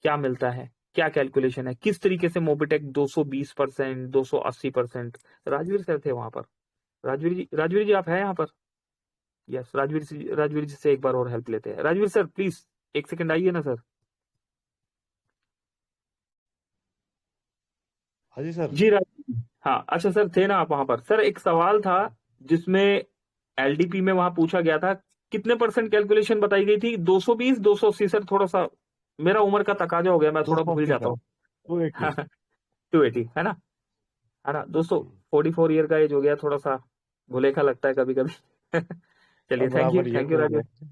क्या मिलता है, क्या कैलकुलेशन है, किस तरीके से मोबिटेक 220%, 280%। राजवीर सर थे वहां पर। राजवीर जी आप हैं यहाँ पर? यस, राजवीर जी से एक बार और हेल्प लेते हैं। राजवीर सर प्लीज 1 सेकंड आइए ना सर। हाँ जी सर। जी राजवीर जी। हाँ अच्छा सर, थे ना आप वहां पर? सर एक सवाल था जिसमें LDP में वहां पूछा गया था, कितने परसेंट कैलकुलेशन बताई गई थी? 220, 280 सर, थोड़ा सा मेरा उम्र का तकाजा हो गया, मैं दो थोड़ा सौ भूल अस्सी जाता सर, हूँ। 280। 280, है ना दोस्तों। 44 ईयर का एज हो गया, थोड़ा सा भुलेखा लगता है कभी कभी। सब चलिए, बराबर ही है, थैंक यू कोई राजवीर। बात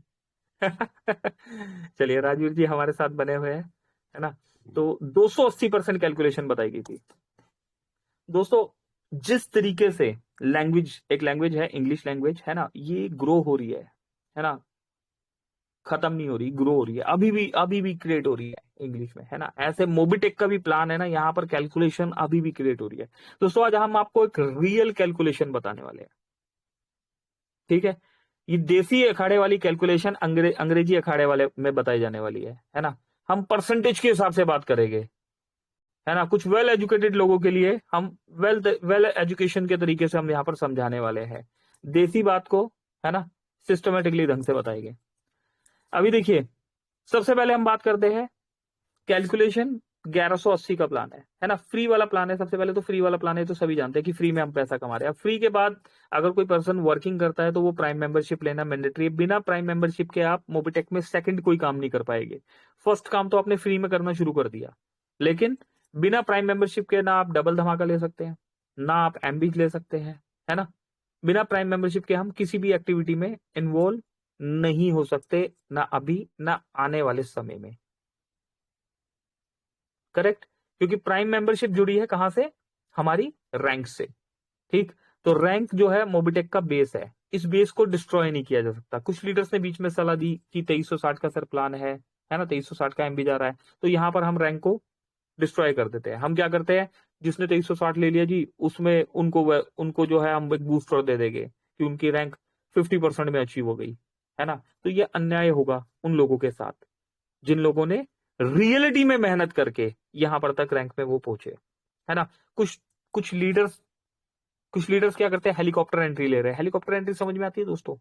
नहीं। चलिए, राजवीर जी हमारे साथ बने हुए हैं, है ना। तो 280% कैलकुलेशन बताई गई थी। दोस्तों जिस तरीके से लैंग्वेज, एक लैंग्वेज है इंग्लिश लैंग्वेज, है ना, ये ग्रो हो रही है ना, खत्म नहीं हो रही, ग्रो हो रही है, अभी भी क्रिएट हो रही है इंग्लिश में, है ना। ऐसे मोबिटेक का भी प्लान है ना, यहाँ पर कैलकुलेशन अभी भी क्रिएट हो रही है। दोस्तों आज हम आपको एक रियल कैलकुलेशन बताने वाले हैं, ठीक है। ये देसी अखाड़े वाली कैलकुलेशन अंग्रेजी अखाड़े वाले में बताई जाने वाली है ना। हम परसेंटेज के हिसाब से बात करेंगे, है ना। कुछ वेल एजुकेटेड लोगों के लिए हम वेल एजुकेशन के तरीके से हम यहाँ पर समझाने वाले हैं। देसी बात को, है ना, सिस्टमेटिकली ढंग से बताएंगे। अभी देखिए, सबसे पहले हम बात करते हैं कैलकुलेशन 1180 का प्लान है ना, फ्री वाला प्लान है। सबसे पहले तो फ्री वाला प्लान है तो सभी जानते हैं कि फ्री में हम पैसा कमा रहे हैं। अब फ्री के बाद अगर कोई पर्सन वर्किंग करता है तो वो प्राइम मेंबरशिप लेना मैंडेटरी है। बिना प्राइम मेंबरशिप के आप मोबिटेक में सेकंड कोई काम नहीं कर पाएंगे। फर्स्ट काम तो आपने फ्री में करना शुरू कर दिया, लेकिन बिना प्राइम मेंबरशिप के ना आप डबल धमाका ले सकते हैं, ना आप एमबीज ले सकते हैं, है ना। बिना प्राइम मेंबरशिप के हम किसी भी एक्टिविटी में इन्वॉल्व नहीं हो सकते, ना अभी ना आने वाले समय में। करेक्ट, क्योंकि प्राइम मेंबरशिप जुड़ी है कहां से, हमारी रैंक से। ठीक, तो रैंक जो है मोबिटेक का बेस है, इस बेस को डिस्ट्रॉय नहीं किया जा सकता। कुछ लीडर्स ने बीच में सलाह दी कि 2360 का सर प्लान है ना, 2360 का एमबी जा रहा है, तो यहां पर हम रैंक को डिस्ट्रॉय कर देते हैं। हम क्या करते हैं, जिसने 2360 ले लिया जी, उसमें उनको जो है हम एक बूस्टर दे देंगे कि उनकी रैंक 50% में अचीव हो गई, है ना। तो ये अन्याय होगा उन लोगों के साथ जिन लोगों ने रियलिटी में मेहनत करके यहां पर तक रैंक में वो पहुंचे, है ना। कुछ लीडर्स क्या करते हैं, हेलीकॉप्टर एंट्री ले रहे हैं। हेलीकॉप्टर एंट्री समझ में आती है दोस्तों,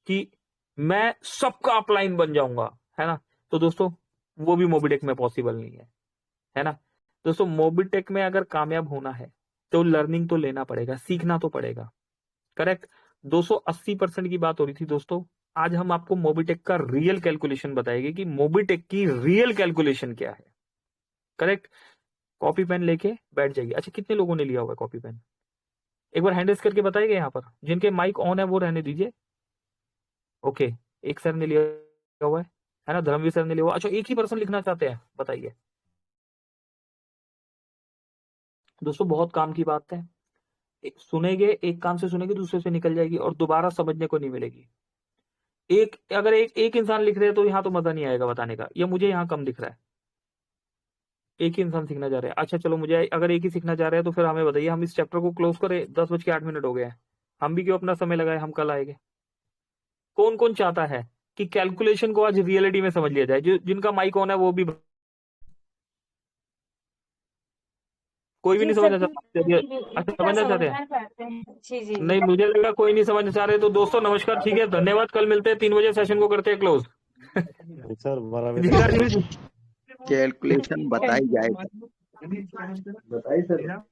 कि मैं सबका अपलाइन बन जाऊंगा, है ना। तो दोस्तों वो भी मोबिटेक में पॉसिबल नहीं है ना। दोस्तों मोबिटेक में अगर कामयाब होना है तो लर्निंग तो लेना पड़ेगा, सीखना तो पड़ेगा। करेक्ट, 280% की बात हो रही थी दोस्तों। आज हम आपको मोबिटेक का रियल कैलकुलेशन बताएंगे कि मोबिटेक की रियल कैलकुलेशन क्या है। करेक्ट, कॉपी पेन लेके बैठ जाइए। अच्छा, कितने लोगों ने लिया हुआ है कॉपी पेन, एक बार हैंड रेज करके बताइए। यहाँ पर जिनके माइक ऑन है वो रहने दीजिए। ओके, एक सर ने लिया हुआ है ना, धर्मवीर सर ने लिया हुआ। अच्छा, एक ही पर्सन लिखना चाहते हैं, बताइए। दोस्तों बहुत काम की बात है, सुनेंगे, एक काम से सुनेंगे दूसरे से निकल जाएगी और दोबारा समझने को नहीं मिलेगी। अगर एक इंसान लिख रहे हैं तो यहाँ तो मजा नहीं आएगा बताने का, या मुझे यहाँ कम दिख रहा है। एक ही इंसान सीखना चाह रहे हैं, अच्छा चलो, मुझे अगर एक ही सीखना चाह रहे हैं तो फिर हमें बताइए, हम इस चैप्टर को क्लोज करें। 10:08 हो गए हैं, हम भी क्यों अपना समय लगाए, हम कल आएंगे। कौन कौन चाहता है कि कैलकुलेशन को आज रियलिटी में समझ लिया जाए, जिनका माइक ऑन है वो भी। कोई भी जी नहीं सर, समझना चाहता, अच्छा इतना समझना समझ चाहते हैं। में पाते हैं। जी जी जी। नहीं, मुझे लगा कोई नहीं समझना चाह रहे। तो दोस्तों नमस्कार, ठीक है, धन्यवाद। कल मिलते हैं 3 बजे, सेशन को करते हैं क्लोज। सर 12 बजे जी तक राजवीर जी। कैलकुलेशन बताई जाए। बताइए सर।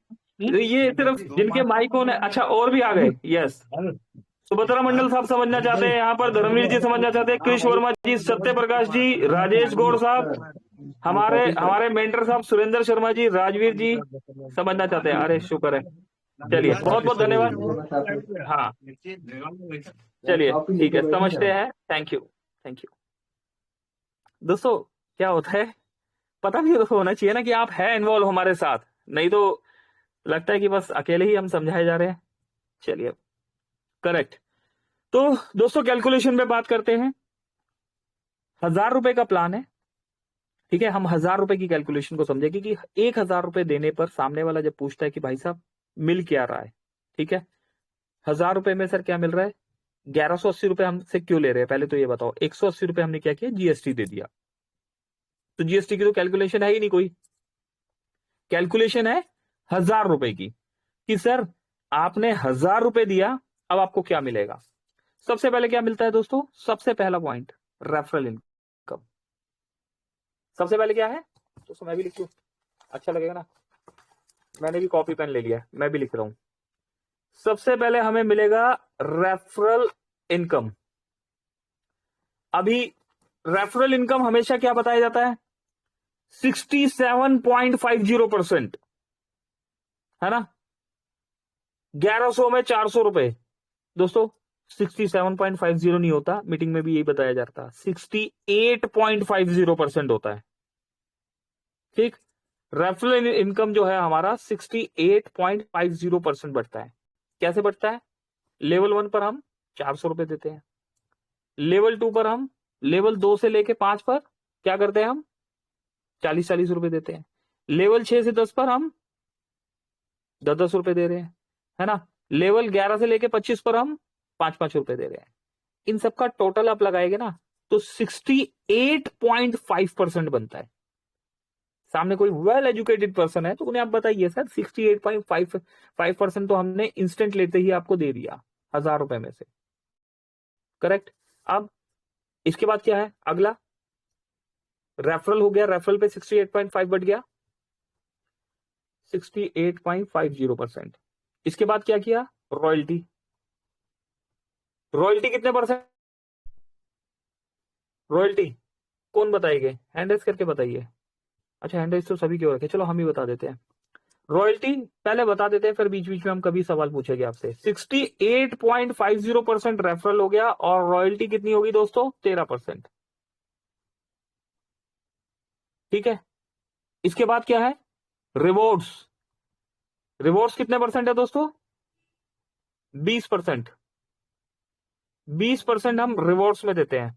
ये सिर्फ जिनके माइक ऑन है। अच्छा, और भी आ गए, यस। सुभद्रा मंडल साहब समझना चाहते हैं, यहाँ पर धर्मवीर जी समझना चाहते हैं, कृष वर्मा जी, सत्य प्रकाश जी, राजेश गौड़ साहब, हमारे मेंटर साहब सुरेंद्र शर्मा जी, राजवीर जी समझना चाहते हैं। अरे शुक्र है, चलिए बहुत बहुत धन्यवाद। हाँ चलिए ठीक है, समझते हैं। Thank you, thank you. दोस्तों क्या होता है, पता भी तो होना चाहिए ना कि आप है इन्वॉल्व हमारे साथ, नहीं तो लगता है कि बस अकेले ही हम समझाए जा रहे हैं। चलिए, करेक्ट। तो दोस्तों कैलकुलेशन पे बात करते हैं। 1000 रुपए का प्लान है, ठीक है। हम 1000 रुपए की कैलकुलेशन को समझेंगे कि 1000 रुपए देने पर सामने वाला जब पूछता है कि भाई साहब मिल क्या रहा है, ठीक है। 1000 रुपए में सर क्या मिल रहा है, 1180 रुपए हमसे क्यों ले रहे हैं, पहले तो ये बताओ। 180 रुपए हमने क्या किया, जीएसटी दे दिया। तो जीएसटी की तो कैलकुलेशन है ही नहीं कोई, कैलकुलेशन है 1000 रुपए की, कि सर आपने 1000 रुपए दिया, अब आपको क्या मिलेगा। सबसे पहले क्या मिलता है दोस्तों, सबसे पहला पॉइंट रेफरल इनकम। सबसे पहले क्या है दोस्तों, मैं भी लिख लूं, अच्छा लगेगा ना। मैंने भी कॉपी पेन ले लिया, मैं भी लिख रहा हूं। सबसे पहले हमें मिलेगा रेफरल इनकम। अभी रेफरल इनकम हमेशा क्या बताया जाता है, 67.50%, है ना। 1100 में 400 रुपए। दोस्तों 67.50 नहीं होता, मीटिंग में भी यही बताया जाता है, 68.50% होता है। ठीक, रेफरल इनकम जो है हमारा 68.50% बढ़ता है। कैसे बढ़ता है, लेवल 1 पर हम 400 रुपए देते हैं, लेवल 2 पर हम, लेवल 2 से लेके 5 पर क्या करते हैं हम 40-40 रुपए देते हैं, लेवल 6 से 10 पर हम 10-10 रुपए दे रहे हैं, है ना। लेवल 11 से लेके 25 पर हम 5-5 रुपए दे रहे हैं। इन सबका टोटल आप लगाएंगे ना तो 68.5% बनता है। सामने कोई वेल एजुकेटेड पर्सन है तो उन्हें आप बताइए, सर 68.5% तो हमने इंस्टेंट लेते ही आपको दे दिया 1000 रुपए में से। करेक्ट, अब इसके बाद क्या है, अगला रेफरल हो गया, रेफरल पे 68.5 बढ़ गया, 68.50%। इसके बाद क्या किया, रॉयल्टी। रॉयल्टी कितने परसेंट, रॉयल्टी कौन बताएंगे, हैंड रेज करके बताइए। अच्छा हैंड रेज तो सभी के हो रखे, चलो हम ही बता देते हैं। रॉयल्टी पहले बता देते हैं, फिर बीच बीच में हम कभी सवाल पूछेंगे आपसे। 68.50% रेफरल हो गया, और रॉयल्टी कितनी होगी दोस्तों, 13%। ठीक है, इसके बाद क्या है, रिवॉर्ड्स। रिवॉर्ड्स कितने परसेंट है दोस्तों, 20%। 20% हम रिवॉर्ड्स में देते हैं।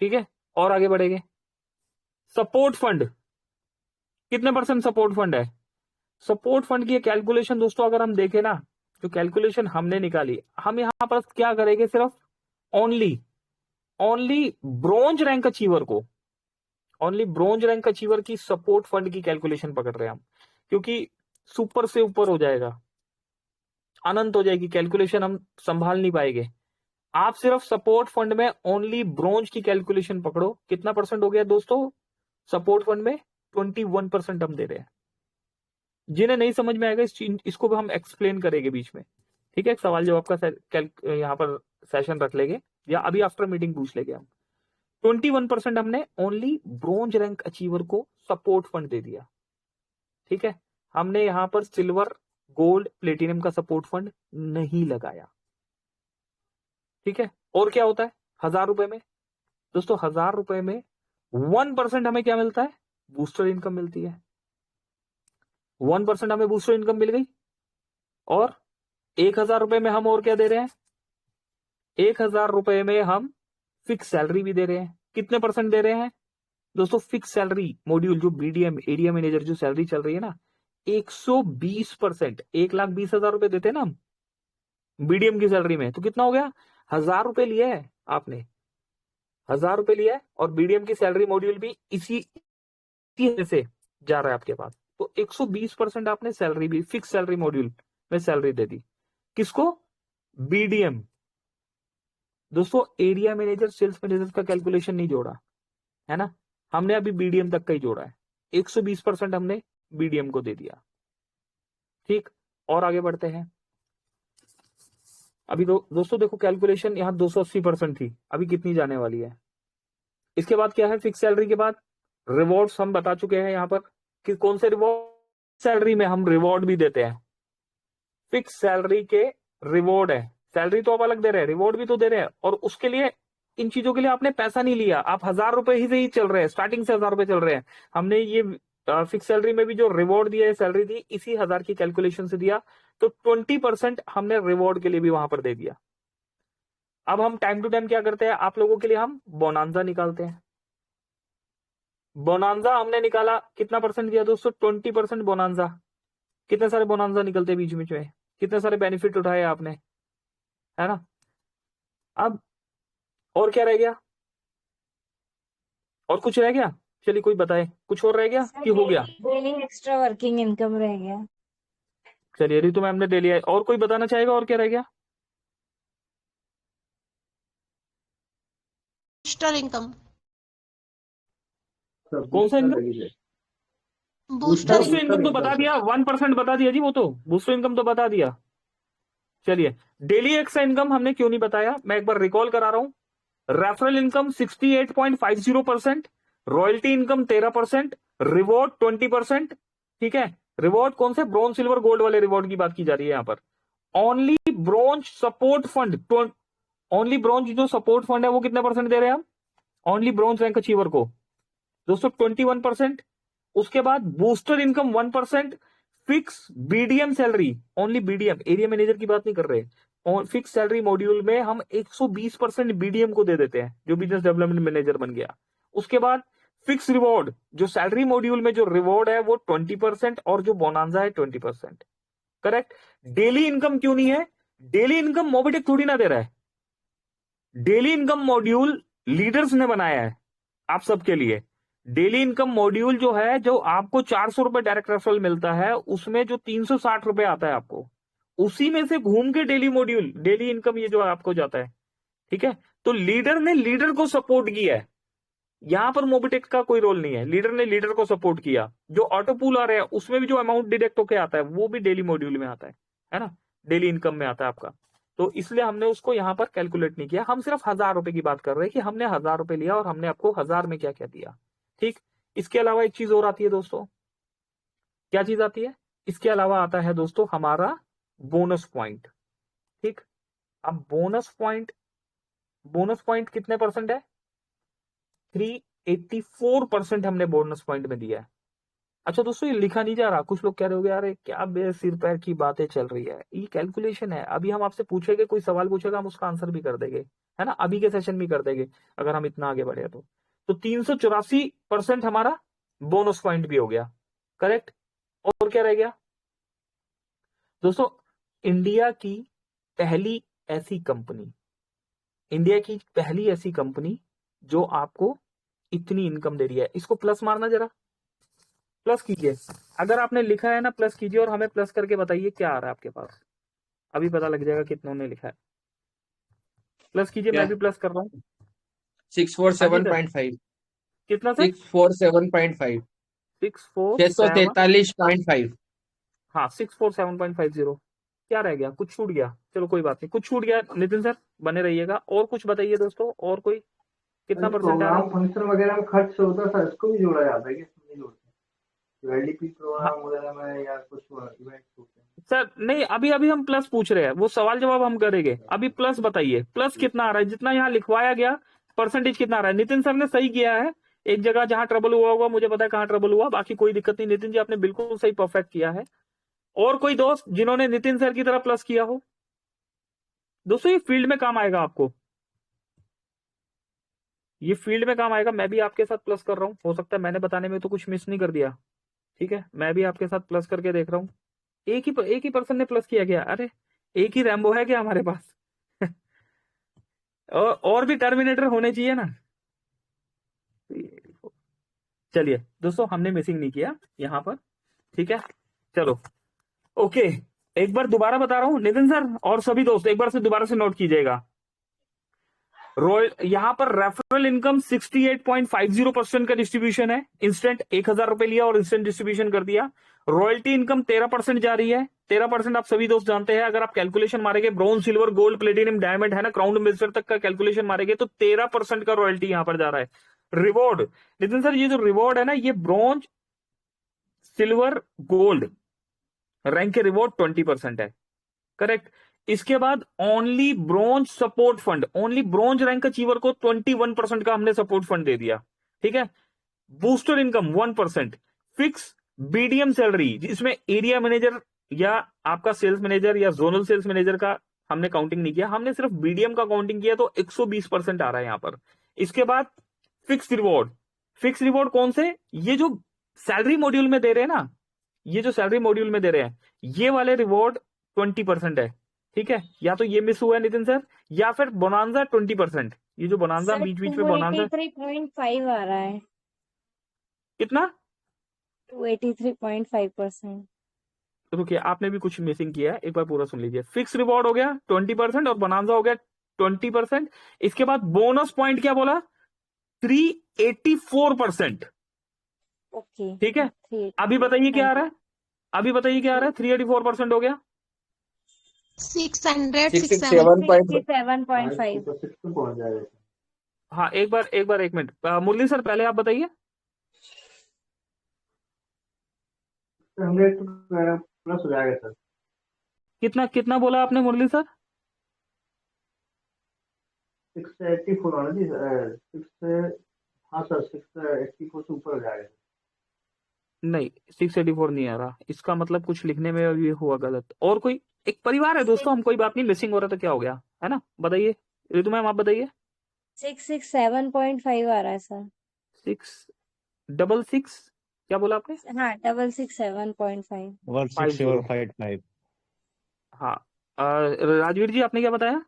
ठीक है, और आगे बढ़ेंगे। सपोर्ट फंड कितने परसेंट सपोर्ट फंड है। सपोर्ट फंड की कैलकुलेशन दोस्तों अगर हम देखें ना, जो कैलकुलेशन हमने निकाली, हम यहां पर क्या करेंगे, सिर्फ ओनली ब्रोंज रैंक अचीवर को, ओनली ब्रोंज रैंक अचीवर की सपोर्ट फंड की कैलकुलेशन पकड़ रहे हैं हम, क्योंकि सुपर से ऊपर हो जाएगा, अनंत हो जाएगी कैलकुलेशन, हम संभाल नहीं पाएंगे। आप सिर्फ सपोर्ट फंड में ओनली ब्रोंज की कैलकुलेशन पकड़ो। कितना परसेंट हो गया दोस्तों, सपोर्ट फंड में 21% हम दे रहे हैं। जिन्हें नहीं समझ में आएगा इसको भी हम एक्सप्लेन करेंगे बीच में। ठीक है, एक सवाल जवाब का यहाँ पर सेशन रख लेंगे, या अभी आफ्टर मीटिंग पूछ लेंगे हम। 21% हमने ओनली ब्रोंज रैंक अचीवर को सपोर्ट फंड दे दिया। ठीक है, हमने यहां पर सिल्वर गोल्ड प्लेटिनम का सपोर्ट फंड नहीं लगाया। ठीक है, और क्या होता है 1000 रुपए में दोस्तों, 1000 रुपए में 1% हमें क्या मिलता है, बूस्टर इनकम मिलती है। 1% हमें बूस्टर इनकम मिल गई, और 1000 रुपए में हम और क्या दे रहे हैं, 1000 रुपए में हम फिक्स सैलरी भी दे रहे हैं। कितने परसेंट दे रहे हैं दोस्तों, फिक्स सैलरी मॉड्यूल जो बीडीएम एरिया मैनेजर जो सैलरी चल रही है ना, 120%, 1,20,000 रुपए देते हैं ना हम बीडीएम की सैलरी में, तो कितना हो गया, 1000 रुपए लिया है आपने, 1000 रुपए लिया है, और बीडीएम की सैलरी मॉड्यूल भी इसी से जा रहा है आपके पास, तो 120% आपने सैलरी भी फिक्स सैलरी मॉड्यूल में सैलरी दे दी। किसको, बीडीएम। दोस्तों एरिया मैनेजर सेल्स मैनेजर का कैलकुलेशन नहीं जोड़ा है ना, हमने अभी बीडीएम तक का ही जोड़ा है। 120% हमने बीडीएम को दे दिया। ठीक, और आगे बढ़ते हैं। अभी दोस्तों देखो कैलकुलेशन यहाँ 280% थी, अभी कितनी जाने वाली है। इसके बाद क्या है, फिक्स सैलरी के बाद रिवॉर्ड्स हम बता चुके हैं यहाँ पर कि कौन से रिवॉर्ड, सैलरी में हम रिवॉर्ड भी देते हैं। फिक्स सैलरी के रिवॉर्ड है, सैलरी तो आप अलग दे रहे हैं, रिवॉर्ड भी तो दे रहे हैं, और उसके लिए इन चीजों के लिए आपने पैसा नहीं लिया, आप 1000 रुपए ही से ही चल रहे हैं, स्टार्टिंग से 1000 रुपए चल रहे हैं। हमने ये फिक्स सैलरी में भी जो रिवॉर्ड दिया है, सैलरी दी, इसी 1000 की कैलकुलेशन से दिया, तो 20% हमने रिवॉर्ड के लिए भी वहां पर दे दिया। अब हम टाइम टू टाइम क्या करते हैं, आप लोगों के लिए हम बोनांजा निकालते हैं। बोनांजा हमने निकाला, कितना परसेंट दिया दोस्तों, 20% बोनांजा। कितने सारे बोनांजा निकलते हैं बीच बीच में, कितने सारे बेनिफिट उठाए आपने, है ना। अब और क्या रह गया, और कुछ रह गया, चलिए कोई बताए, कुछ और रह गया कि हो गया। डेली एक्स्ट्रा वर्किंग इनकम रह गया। चलिए रितु मैम ने डेली, और कोई बताना चाहेगा और क्या रह गया, बूस्टर इनकम, कौन सा इनकम, बूस्टर बूस्टर इनकम तो बता दिया, 1% बता दिया जी, वो तो बूस्टर इनकम तो बता दिया। चलिए डेली एक्स्ट्रा इनकम हमने क्यों नहीं बताया, मैं एक बार रिकॉल करा रहा हूं। Referral income 68.50%, royalty income 13%, reward 20%। ठीक है, रिवॉर्ड कौन से, ब्रॉन्ज सिल्वर गोल्ड वाले रिवॉर्ड की बात की जा रही है यहां पर। Only bronze support fund, only bronze जो सपोर्ट फंड है वो कितने परसेंट दे रहे हैं हम, ओनली ब्रॉन्ज रैंक अचीवर को दोस्तों 21%। उसके बाद booster income 1%, fix BDM salary, only BDM, area manager की बात नहीं कर रहे, और फिक्स सैलरी मॉड्यूल में हम 120% बीडीएम को दे देते हैं, जो बिजनेस डेवलपमेंट मैनेजर बन गया। उसके बाद फिक्स रिवॉर्ड, जो सैलरी मॉड्यूल में जो रिवॉर्ड है वो 20%, और जो बोनांजा है 20%। करेक्ट। डेली इनकम क्यों नहीं है, डेली इनकम मोबिटेक थोड़ी ना दे रहा है, डेली इनकम मॉड्यूल लीडर्स ने बनाया है आप सबके लिए। डेली इनकम मॉड्यूल जो है, जो आपको 400 रुपए डायरेक्ट रेफरल मिलता है, उसमें जो 360 रुपए आता है आपको, उसी में से घूम के डेली मॉड्यूल, डेली इनकम ये जो आपको जाता है। ठीक है, तो लीडर ने लीडर को सपोर्ट किया है, यहाँ पर मोबिटेक का कोई रोल नहीं है, लीडर ने लीडर को सपोर्ट किया। जो ऑटो पूल आ रहा है उसमें भी जो अमाउंट डिडक्ट होके आता है वो भी डेली मॉड्यूल में आता है ना, डेली इनकम में आता है आपका। तो इसलिए हमने उसको यहाँ पर कैलकुलेट नहीं किया, हम सिर्फ 1000 रुपए की बात कर रहे हैं कि हमने 1000 रुपए लिया और हमने आपको 1000 में क्या क्या दिया। ठीक, इसके अलावा एक चीज और आती है दोस्तों, क्या चीज आती है? इसके अलावा आता है दोस्तों हमारा बोनस पॉइंट। ठीक, अब बोनस पॉइंट कितने परसेंट है? 384% हमने बोनस पॉइंट में दिया है। अच्छा दोस्तों, ये लिखा नहीं जा रहा, कुछ लोग कह रहे होंगे यार क्या बे सिर पैर की बातें चल रही है, ये कैलकुलेशन है। अभी हम आपसे पूछेंगे, कोई सवाल पूछेगा, हम उसका आंसर भी कर देंगे, है ना, अभी के सेशन में कर देंगे अगर हम इतना आगे बढ़े तो 384% हमारा बोनस पॉइंट भी हो गया, करेक्ट। और क्या रह गया दोस्तों? इंडिया की पहली ऐसी कंपनी जो आपको इतनी इनकम दे रही है। इसको प्लस मारना, जरा प्लस कीजिए। अगर आपने लिखा है ना प्लस कीजिए और हमें प्लस करके बताइए क्या आ रहा है आपके पास, अभी पता लग जाएगा कितनों ने लिखा है। प्लस कीजिए, मैं भी प्लस कर रहा हूँ। 647.5 कितना सर? 647.5 647, 643.5 हाँ 647.50। क्या रह गया? कुछ छूट गया, चलो कोई बात नहीं, कुछ छूट गया। नितिन सर बने रहिएगा। और कुछ बताइए दोस्तों, और कोई कितना परसेंट आ रहा है? प्रोग्राम फंक्शन वगैरह में खर्च होता है सर, इसको भी जोड़ा जाता है कि इसमें नहीं जोड़ते? एलडीपी प्रोग्राम वगैरह में या कुछ इवेंट्स होते हैं सर नहीं, अभी हम प्लस पूछ रहे हैं, वो सवाल जवाब हम करेंगे। अभी प्लस बताइए, प्लस कितना आ रहा है? जितना यहाँ लिखवाया गया परसेंटेज कितना आ रहा है? नितिन सर ने सही किया है, एक जगह जहां ट्रबल हुआ होगा मुझे पता है कहाँ ट्रबल हुआ, बाकी कोई दिक्कत नहीं। नितिन जी आपने बिल्कुल सही परफेक्ट किया है। और कोई दोस्त जिन्होंने नितिन सर की तरह प्लस किया हो? दोस्तों ये फील्ड में काम आएगा आपको, ये फील्ड में काम आएगा। मैं भी आपके साथ प्लस कर रहा हूं, हो सकता है मैंने बताने में तो कुछ मिस नहीं कर दिया। ठीक है, मैं भी आपके साथ प्लस करके देख रहा हूं। एक ही पर्सन ने प्लस किया गया। अरे एक ही रैम्बो है क्या हमारे पास? और भी टर्मिनेटर होने चाहिए ना। चलिए दोस्तों, हमने मिसिंग नहीं किया यहां पर, ठीक है। चलो ओके, एक बार दोबारा बता रहा हूं नितिन सर और सभी दोस्त, एक बार से दोबारा से नोट कीजिएगा। यहां पर रेफरल इनकम 68.50% का डिस्ट्रीब्यूशन है। इंस्टेंट 1000 रुपए लिया और इंस्टेंट डिस्ट्रीब्यूशन कर दिया। रॉयल्टी इनकम 13% जा रही है। 13% आप सभी दोस्त जानते हैं, अगर आप कैलकुलेशन मारेंगे bronze, silver, gold, platinum, diamond, है ना, क्राउन एम्बेसडर तक का कैलकुलेशन मारेंगे तो 13% का रॉयल्टी यहां पर जा रहा है। रिवॉर्ड, नितिन सर ये जो रिवॉर्ड है ना, ये ब्रॉन्ज, सिल्वर, गोल्ड रैंक के रिवॉर्ड 20% है, करेक्ट। इसके बाद only bronze support fund, only bronze rank achiever को 21% का हमने सपोर्ट फंड दे दिया, ठीक है। Booster income 1%, fix BDM salary, जिसमें एरिया मैनेजर या आपका सेल्स मैनेजर या जोनल सेल्स मैनेजर का हमने काउंटिंग नहीं किया, हमने सिर्फ बीडीएम का काउंटिंग किया तो 120% आ रहा है यहां पर। इसके बाद फिक्स रिवॉर्ड, फिक्स रिवॉर्ड कौन से? ये जो सैलरी मॉड्यूल में दे रहे हैं ना, ये जो सैलरी मॉड्यूल में दे रहे हैं, ये वाले रिवॉर्ड 20% है, ठीक है। या तो ये मिस हुआ है नितिन सर, या फिर बोनांजा 20%, ये जो बोनांजा सर बीच बीच में बोनांजा 283.5 आ रहा है। कितना? 283.5%। रुकिए, आपने भी कुछ मिसिंग किया है, एक बार पूरा सुन लीजिए। फिक्स रिवॉर्ड हो गया 20% और बोनांजा हो गया 20%। इसके बाद बोनस पॉइंट क्या बोला? 384%, ओके ठीक है। अभी बताइए क्या आ रहा है, अभी बताइए क्या आ रहा है? 384% हो गया 67.5। तो पहुंच जाएगा। हाँ, एक मिनट मुरली सर पहले आप बताइए। 100 प्लस हो जाएगा सर। कितना बोला आपने मुरली सर? 684 होना जी, हाँ सर 684 से ऊपर हो जाएगा। नहीं 684 नहीं आ रहा, इसका मतलब कुछ लिखने में अभी हुआ गलत। और कोई? एक परिवार है दोस्तों हम, कोई बात नहीं, मिसिंग हो रहा था, क्या हो गया, है ना, बताइए रितु मैम आप बताइए। 667.5 आ रहा है सर। 666 क्या बोला आपने? हाँ 667.5। 16755 हाँ राजवीर जी आपने क्या बताया?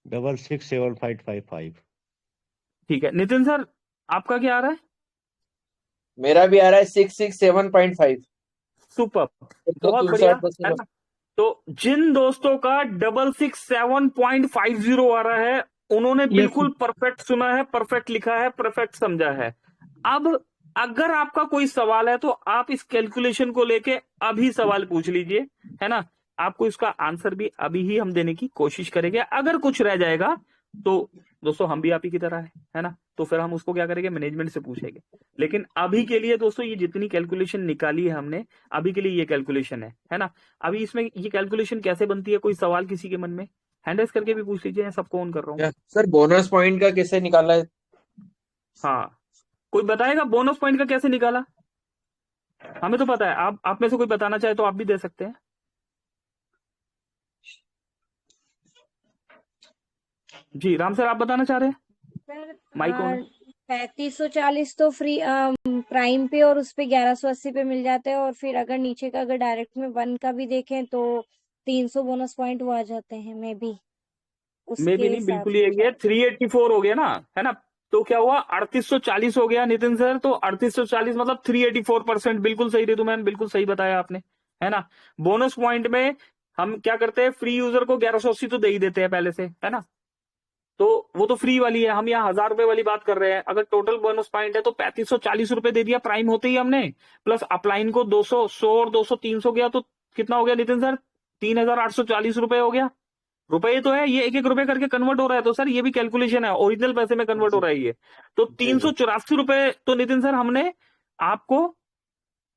667555। ठीक है, नितिन सर आपका क्या आ रहा है? मेरा भी आ रहा है 667.5। सुपर, बहुत बढ़िया, है ना। तो जिन दोस्तों का 667.50 आ रहा है उन्होंने बिल्कुल परफेक्ट सुना है, परफेक्ट लिखा है, परफेक्ट समझा है। अब अगर आपका कोई सवाल है तो आप इस कैलकुलेशन को लेके अभी सवाल पूछ लीजिए, है ना। आपको इसका आंसर भी अभी ही हम देने की कोशिश करेंगे। अगर कुछ रह जाएगा तो दोस्तों हम भी आप ही की तरह है ना, तो फिर हम उसको क्या करेंगे, मैनेजमेंट से पूछेंगे। लेकिन अभी के लिए दोस्तों ये जितनी कैलकुलेशन निकाली है हमने, अभी के लिए ये कैलकुलेशन है ना। अभी इसमें ये कैलकुलेशन कैसे बनती है, कोई सवाल किसी के मन में, हैंड रेज करके भी पूछ लीजिए, सबको ऑन कर रहा हूँ। सर बोनस पॉइंट का कैसे निकाला है? हाँ, कोई बताएगा बोनस पॉइंट का कैसे निकाला? हमें तो पता है, आप में से कोई बताना चाहे तो आप भी दे सकते हैं। जी राम सर, आप बताना चाह रहे हैं? सर माइक ऑन है। 3540 तो फ्री प्राइम पे और उस पे 1180 पे मिल जाते हैं, और फिर अगर नीचे का अगर डायरेक्ट में 1 का भी देखें तो 300 बोनस पॉइंट वो आ जाते हैं, मे बी मे भी उसके नहीं, हिसाब बिल्कुल से ही है। शायद। 384 हो गया ना, है ना। तो क्या हुआ, 3840 हो गया नितिन सर। तो 3840 मतलब 384%। बिल्कुल सही रितु मैम, बिल्कुल सही बताया आपने, है ना। बोनस पॉइंट में हम क्या करते हैं, फ्री यूजर को 1180 तो दे ही देते हैं पहले से, है ना। तो वो तो फ्री वाली है, हम यहाँ 1000 रुपए वाली बात कर रहे हैं। अगर टोटल बोनस पॉइंट है तो 3540 रुपए दे दिया प्राइम होते ही हमने, प्लस अपलाइन को 200, 100 और 200 300 गया, तो कितना हो गया नितिन सर, 3840 रुपए हो गया। रुपए तो है, ये एक एक रुपए करके कन्वर्ट हो रहा है, तो सर ये भी कैलकुलेशन है, ओरिजिनल पैसे में कन्वर्ट हो जी रहा है ये। तो जी 384 रुपए तो नितिन सर हमने आपको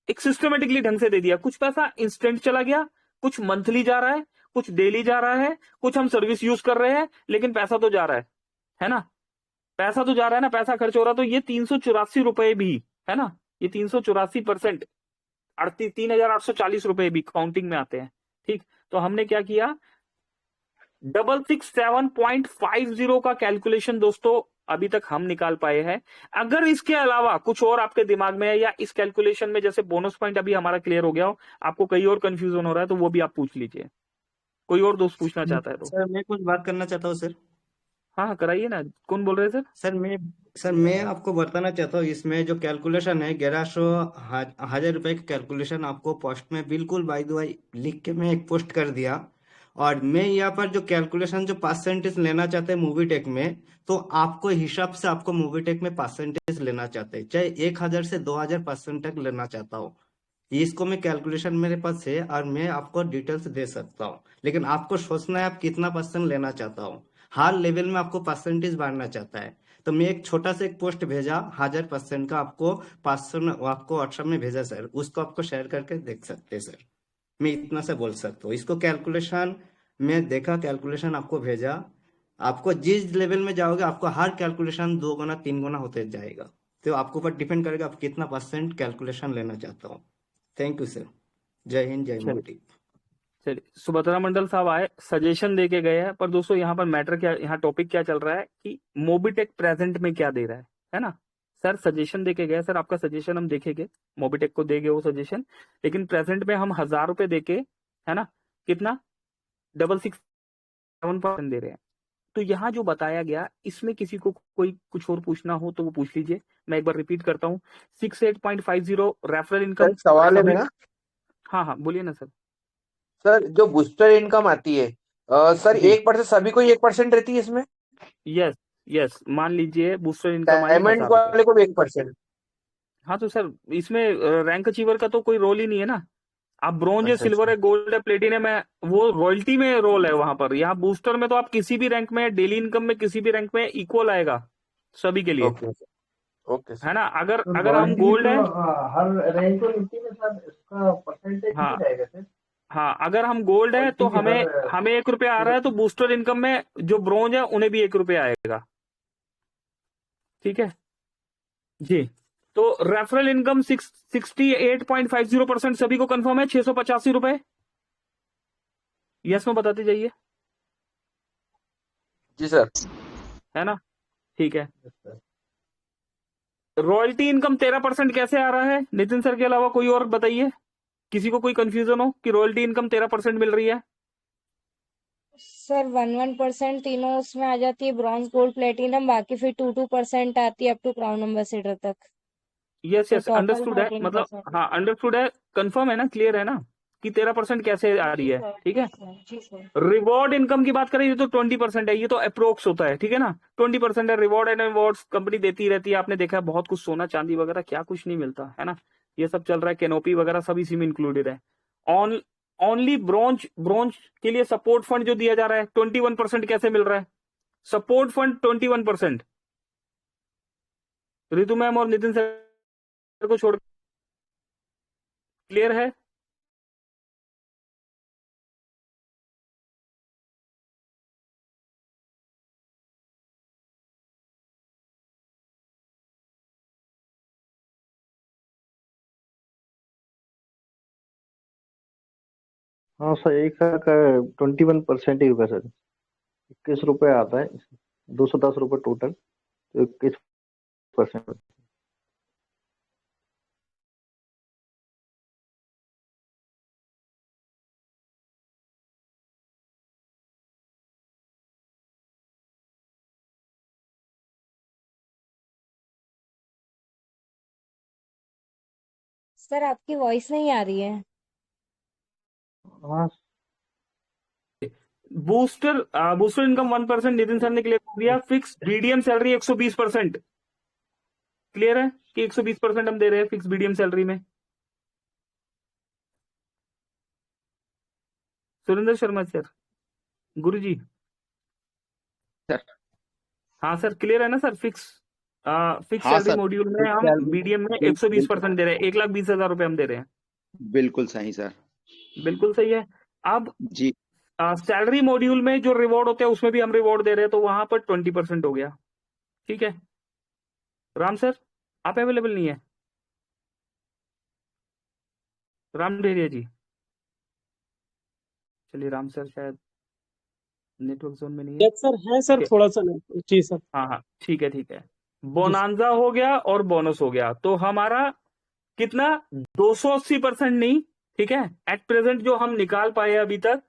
एक सिस्टमेटिकली ढंग से दे दिया। कुछ पैसा इंस्टेंट चला गया, कुछ मंथली जा रहा है, कुछ डेली जा रहा है, कुछ हम सर्विस यूज कर रहे हैं, लेकिन पैसा तो जा रहा है ना। पैसा तो जा रहा है ना, पैसा खर्च हो रहा है। तो ये 384 रुपए भी, है ना, ये 384%, 3840 रुपए भी काउंटिंग में आते हैं। ठीक, तो हमने क्या किया, 667.50 का कैलकुलेशन दोस्तों अभी तक हम निकाल पाए हैं। अगर इसके अलावा कुछ और आपके दिमाग में है, या इस कैलकुलेशन में जैसे बोनस पॉइंट अभी हमारा क्लियर हो गया हो, आपको कहीं और कंफ्यूजन हो रहा है, तो वो भी आप पूछ लीजिए। कोई और दोस्त पूछना चाहता है तो सर मैं कुछ बात करना चाहता हूँ सर। हाँ हाँ कराइए ना। कौन बोल रहे हैं सर? सर मैं आपको बताना चाहता हूँ, इसमें जो कैलकुलेशन है 1100 हजार रुपए का कैलकुलेशन आपको पोस्ट में बिल्कुल बाय द वे लिख के मैं एक पोस्ट कर दिया। और मैं यहाँ पर जो कैलकुलेशन जो परसेंटेज लेना चाहते हैं मूवी टेक में, तो आपको हिसाब से आपको मूवी टेक में परसेंटेज लेना चाहते हैं, चाहे 1000 से 2000% तक लेना चाहता हूँ। इसको मैं कैलकुलेशन मेरे पास है और मैं आपको डिटेल्स दे सकता हूँ, लेकिन आपको सोचना है आप कितना परसेंट लेना चाहता हूँ। हर लेवल में आपको परसेंटेज बढ़ना चाहता है, तो मैं एक छोटा सा एक पोस्ट भेजा 1000% का, आपको 500 आपको व्हाट्सएप में भेजा सर, उसको आपको शेयर करके देख सकते हैं सर। मैं इतना से बोल सकता हूँ, इसको कैलकुलेशन मैं देखा, कैलकुलेशन आपको भेजा। आपको जिस लेवल में जाओगे आपको हर कैलकुलेशन 2 गुना 3 गुना होते जाएगा, तो आपके ऊपर डिपेंड करेगा आप कितना परसेंट कैलकुलेशन लेना चाहता हूँ। Thank you sir. जय हिंद, जय चलिए मोदी। चलिए, सुभद्रा मंडल साहब आए, सजेशन दे के गए हैं। पर दोस्तों यहाँ पर मैटर क्या, यहाँ टॉपिक क्या चल रहा है कि मोबिटेक प्रेजेंट में क्या दे रहा है ना। सर सजेशन दे के गए, सर आपका सजेशन हम देखेंगे, मोबिटेक को देंगे वो सजेशन, लेकिन प्रेजेंट में हम 1000 रुपए देके, है ना, कितना 667% दे रहे हैं। तो यहाँ जो बताया गया, इसमें किसी को कोई कुछ और पूछना हो तो वो पूछ लीजिए। मैं एक बार रिपीट करता हूँ, 68.50 रेफरल इनकम। सवाल है मेरा। हाँ हाँ बोलिए ना सर। सर जो बूस्टर इनकम आती है, सर जी 1% सभी को 1% रहती है इसमें? यस यस, मान लीजिए बूस्टर इनकम आई डायमंड 1000 रुपए। वाले को भी 1%? हाँ तो सर इसमें रैंक अचीवर का तो कोई रोल ही नहीं है ना। आप ब्रॉन्ज है, अच्छा सिल्वर अच्छा। है, गोल्ड है, प्लेटिनम है, वो रॉयल्टी में रोल है वहां पर। यहाँ बूस्टर में तो आप किसी भी रैंक में, डेली इनकम में किसी भी रैंक में इक्वल आएगा सभी के लिए, ओके सर, ओके सर। है ना। अगर तो अगर हम रॉयल्टी भी गोल्ड तो है, हर रैंक को मिलती है सर, इसका परसेंटेज हाँ कितना जाएगा सर? हाँ, अगर हम गोल्ड है रॉयल्टी तो भी हमें हर हमें 1 रुपया आ रहा है, तो बूस्टर इनकम में जो ब्रॉन्ज है उन्हें भी 1 रुपया आएगा। ठीक है जी। तो रेफरल इनकम 68.50% सभी को कंफर्म है, 685 रुपए। यस में बताते जाइए, जी सर। है ना। ठीक है, रॉयल्टी इनकम 13% कैसे आ रहा है नितिन सर के अलावा कोई और बताइए, किसी को कोई कंफ्यूजन हो कि रॉयल्टी इनकम 13% मिल रही है? सर 1% तीनों उसमें आ जाती है, ब्रॉन्ज गोल्ड प्लेटिनम, बाकी फिर 2% आती है अप टू क्राउन एम्बेसडर तक। यस तो यस, टोटल अंडरस्टूड है, मतलब 13%। हाँ अंडरस्टूड है, कंफर्म है ना, क्लियर है ना, कि 13% कैसे आ रही है, ठीक है। जी सर। रिवॉर्ड इनकम की बात करें, ये तो 20% है, ये तो अप्रोक्स होता है, ठीक है ना। 20% है। रिवॉर्ड एंड अवार्ड्स कंपनी देती रहती है, आपने देखा है बहुत कुछ, सोना चांदी वगैरह क्या कुछ नहीं मिलता है ना, ये सब चल रहा है, कैनोपी वगैरह सब इसी में इंक्लूडेड है। ऑन ओनली ब्रॉन्ज ब्रॉन्ज के लिए सपोर्ट फंड जो दिया जा रहा है 21% कैसे मिल रहा है, सपोर्ट फंड 21%। रितु मैम और नितिन सर को छोड़, क्लियर है। हाँ सर, एक साल का 21% ही होगा सर। 21 रुपये आता है, 210 रुपये टोटल, तो 21%। सर आपकी वॉइस नहीं आ रही है। हाँ booster booster income 1%, Nitin sir ने क्लियर कर दिया। फिक्स बीडीएम सैलरी 120%, क्लियर है कि 120% हम दे रहे हैं फिक्स बीडीएम सैलरी में। सुरेंद्र शर्मा सर, गुरु जी। सर। हाँ सर, क्लियर है ना सर। फिक्स फिक्स हाँ सैलरी सर, मॉड्यूल में फिक्स हम सैलरी बीडीएम में बिल्कुल 120% दे रहे हैं, 1,20,000 रुपए हम दे रहे हैं। बिल्कुल सही सर। बिल्कुल सही है। अब जी सैलरी मॉड्यूल में जो रिवॉर्ड होते हैं उसमें भी हम रिवॉर्ड दे रहे हैं, तो वहां पर 20% हो गया, ठीक है। राम सर, आप अवेलेबल नहीं है, राम डेरिया जी। चलिए, राम सर शायद नेटवर्क जोन में नहीं है। यस सर, है सर, ओके, थोड़ा सा जी सर। हाँ हाँ, ठीक है ठीक है। जी सर। बोनांजा हो गया और बोनस हो गया, तो हमारा कितना, 280% नहीं, ठीक है। एट प्रेजेंट जो हम निकाल पाए अभी तक,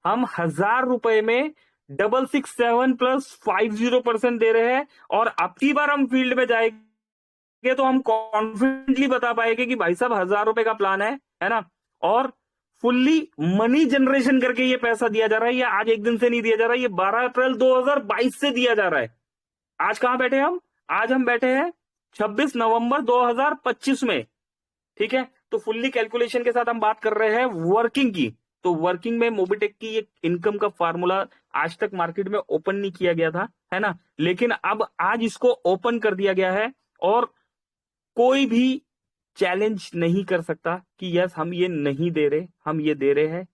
हम 1,000 रुपए में 667 प्लस 50% दे रहे हैं। और अब की बार हम फील्ड में जाएंगे तो हम कॉन्फिडेंटली बता पाएंगे कि भाई साहब 1,000 रुपए का प्लान है ना। और फुल्ली मनी जनरेशन करके ये पैसा दिया जा रहा है, ये आज एक दिन से नहीं दिया जा रहा है, ये 12 अप्रैल 2022 से दिया जा रहा है। आज कहां बैठे हम, आज हम बैठे हैं 26 नवंबर 2025 में, ठीक है। तो फुल्ली कैलकुलेशन के साथ हम बात कर रहे हैं वर्किंग की। तो वर्किंग में मोबिटेक की एक इनकम का फार्मूला आज तक मार्केट में ओपन नहीं किया गया था, है ना। लेकिन अब आज इसको ओपन कर दिया गया है, और कोई भी चैलेंज नहीं कर सकता कि यस हम ये नहीं दे रहे, हम ये दे रहे हैं।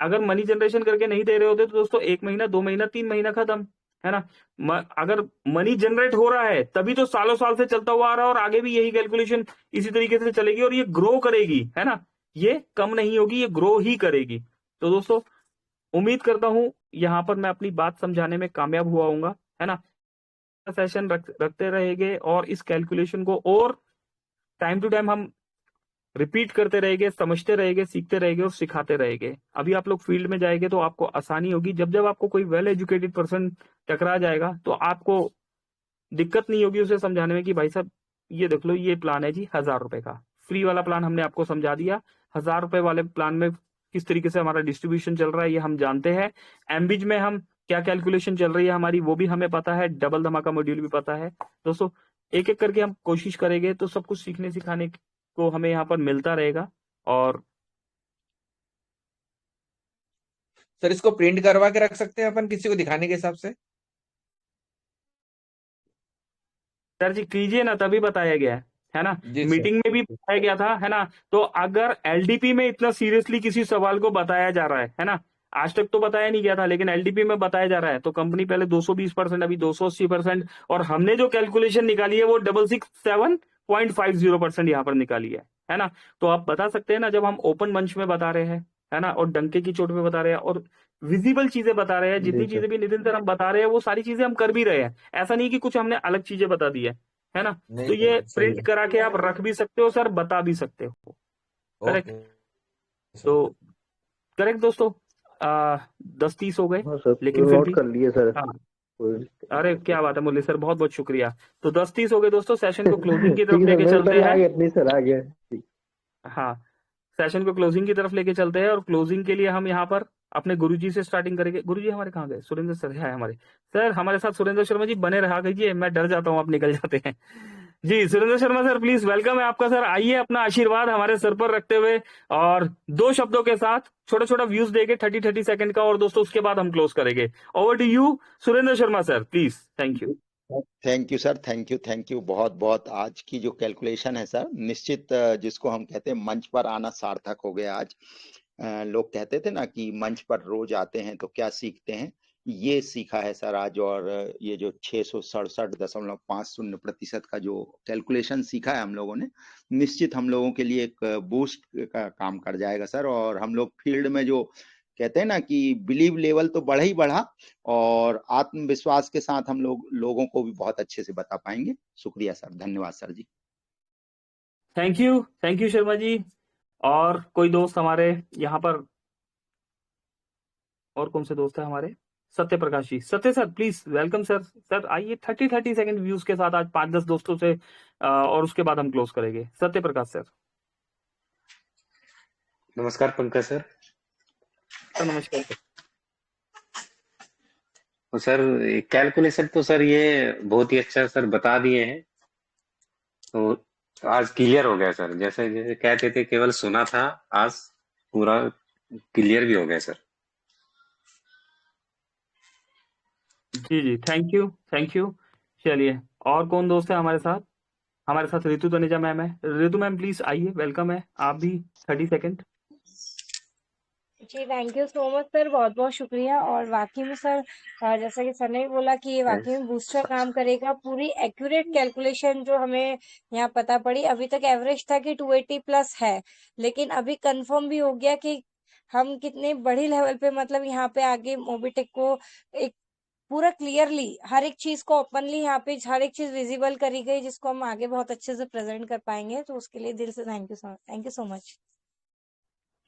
अगर मनी जनरेशन करके नहीं दे रहे होते तो दोस्तों 1 महीना 2 महीना 3 महीना खत्म, है ना। अगर मनी जनरेट हो रहा है तभी तो सालों साल से चलता हुआ आ रहा है, और आगे भी यही कैलकुलेशन इसी तरीके से चलेगी, और ये ग्रो करेगी, है ना। ये कम नहीं होगी, ये ग्रो ही करेगी। तो दोस्तों, उम्मीद करता हूं यहां पर मैं अपनी बात समझाने में कामयाब हुआ हूंगा, है ना। सेशन रखते रहेंगे, और इस कैलकुलेशन को और टाइम टू टाइम हम रिपीट करते रहेंगे, समझते रहेंगे, सीखते रहेंगे और सिखाते रहेंगे। अभी आप लोग फील्ड में जाएंगे तो आपको आसानी होगी। जब जब आपको कोई वेल एजुकेटेड पर्सन टकरा जाएगा तो आपको दिक्कत नहीं होगी उसे समझाने में कि भाई साहब ये देख लो, ये प्लान है जी 1,000 रुपए का, फ्री वाला प्लान हमने आपको समझा दिया। 1,000 रुपए वाले प्लान में किस तरीके से हमारा डिस्ट्रीब्यूशन चल रहा है ये हम जानते हैं। एमबीज में हम क्या कैलकुलेशन चल रही है हमारी वो भी हमें पता है, डबल धमाका मॉड्यूल भी पता है। दोस्तों, एक एक करके हम कोशिश करेंगे तो सब कुछ सीखने सिखाने को हमें यहाँ पर मिलता रहेगा। और सर, इसको प्रिंट करवा के रख सकते हैं अपन किसी को दिखाने के हिसाब से। सर जी कीजिए ना, तभी बताया गया है ना। जी सर। मीटिंग में भी बताया गया था, है ना। तो अगर एलडीपी में इतना सीरियसली किसी सवाल को बताया जा रहा है ना, आज तक तो बताया नहीं गया था लेकिन एलडीपी में बताया जा रहा है, तो कंपनी पहले 220%, अभी 280%, और हमने जो कैलकुलेशन निकाली है वो 667.50% यहाँ पर निकाली है ना। तो आप बता सकते हैं ना, जब हम ओपन मंच में बता रहे हैं, है ना, और डंके की चोट पे बता रहे हैं, और विजिबल चीजें बता रहे हैं, जितनी जी सर। चीजें भी नितिन सर हम बता रहे हैं वो सारी चीजें हम कर भी रहे हैं। ऐसा नहीं कि कुछ हमने अलग चीजें बता दी है ना। नहीं तो ये नहीं, सही प्रिंट है। करा के आप रख भी सकते हो सर, बता भी सकते हो, करेक्ट। ओके तो सर। करेक्ट दोस्तों, 10-30 हो गए, हाँ सर, लेकिन फिर नोट भी कर लिए सर। हाँ, कोई अरे क्या बात है मुरली सर, बहुत बहुत शुक्रिया। तो 10-30 हो गए दोस्तों, सेशन को क्लोजिंग की तरफ ठीक है सर, लेके मेरे चलते पहले आ हैं। गया, नहीं सर आ गया। ठीक। हाँ, सेशन को क्लोजिंग की तरफ लेके चलते हैं, और क्लोजिंग के लिए हम यहाँ पर अपने गुरुजी से स्टार्टिंग करेंगे। गुरुजी हमारे कहाँ गए? सुरेंद्र सर है हमारे। सर हमारे साथ सुरेंद्र शर्मा जी बने रहा कीजिए, मैं डर जाता हूँ आप निकल जाते हैं। जी Surendra Sharma sir, please welcome है आपका सर। आइए अपना आशीर्वाद हमारे सर पर रखते हुए और 2 शब्दों के साथ छोटा छोटा व्यूज देके 30 सेकंड का, और दोस्तों उसके बाद हम क्लोज करेंगे। Over to you Surendra Sharma sir, please. Thank you. Thank you sir, thank you बहुत बहुत। आज की जो कैलकुलेशन है सर, निश्चित जिसको हम कहते हैं मंच पर आना सार्थक हो गया आज। लोग कहते थे ना कि मंच पर रोज आते हैं तो क्या सीखते हैं, ये सीखा है सर आज। और ये जो 667.50% का जो कैलकुलेशन सीखा है हम लोगों ने, निश्चित हम लोगों के लिए एक बूस्ट का काम कर जाएगा सर। और हम लोग फील्ड में जो कहते हैं ना कि बिलीव लेवल तो बढ़ा ही बढ़ा, और आत्मविश्वास के साथ हम लोगों को भी बहुत अच्छे से बता पाएंगे। शुक्रिया सर, धन्यवाद sir ji. Thank you Sharma ji. और कोई दोस्त हमारे यहाँ पर, और कौन से दोस्त है हमारे? सत्य प्रकाश जी, सत्य sir please welcome sir. Sir आइए 30 सेकंड व्यूज के साथ आज 5-10 दोस्तों से, और उसके बाद हम क्लोज करेंगे। सत्य प्रकाश सर। नमस्कार पंकज सर। सर नमस्कार सर। तो सर कैलकुलेशन तो सर ये बहुत ही अच्छा सर बता दिए हैं, तो आज क्लियर हो गया सर। जैसे जैसे कहते थे केवल सुना था, आज पूरा क्लियर भी हो गया सर। Ji thank you. चलिए, और कौन दोस्त है हमारे साथ? हमारे साथ ऋतु तनेजा मैम है। ऋतु मैम प्लीज आइए, वेलकम है आप भी। 30 सेकंड। जी thank you so much sir, बहुत बहुत शुक्रिया। और वाकई में सर, जैसा कि सर ने भी बोला कि ये वाकई में बूस्टर काम करेगा। पूरी एक्यूरेट कैलकुलेशन जो हमें यहाँ पता पड़ी, अभी तक एवरेज था कि 280 प्लस है, लेकिन अभी कंफर्म भी हो गया कि हम कितने बड़ी लेवल पे, मतलब यहाँ पे आगे मोबिटेक को एक पूरा क्लियरली हर एक चीज को ओपनली यहाँ पे हर एक चीज विजिबल करी गई, जिसको हम आगे बहुत अच्छे से प्रेजेंट कर पाएंगे। तो उसके लिए दिल से थैंक यू सो मच।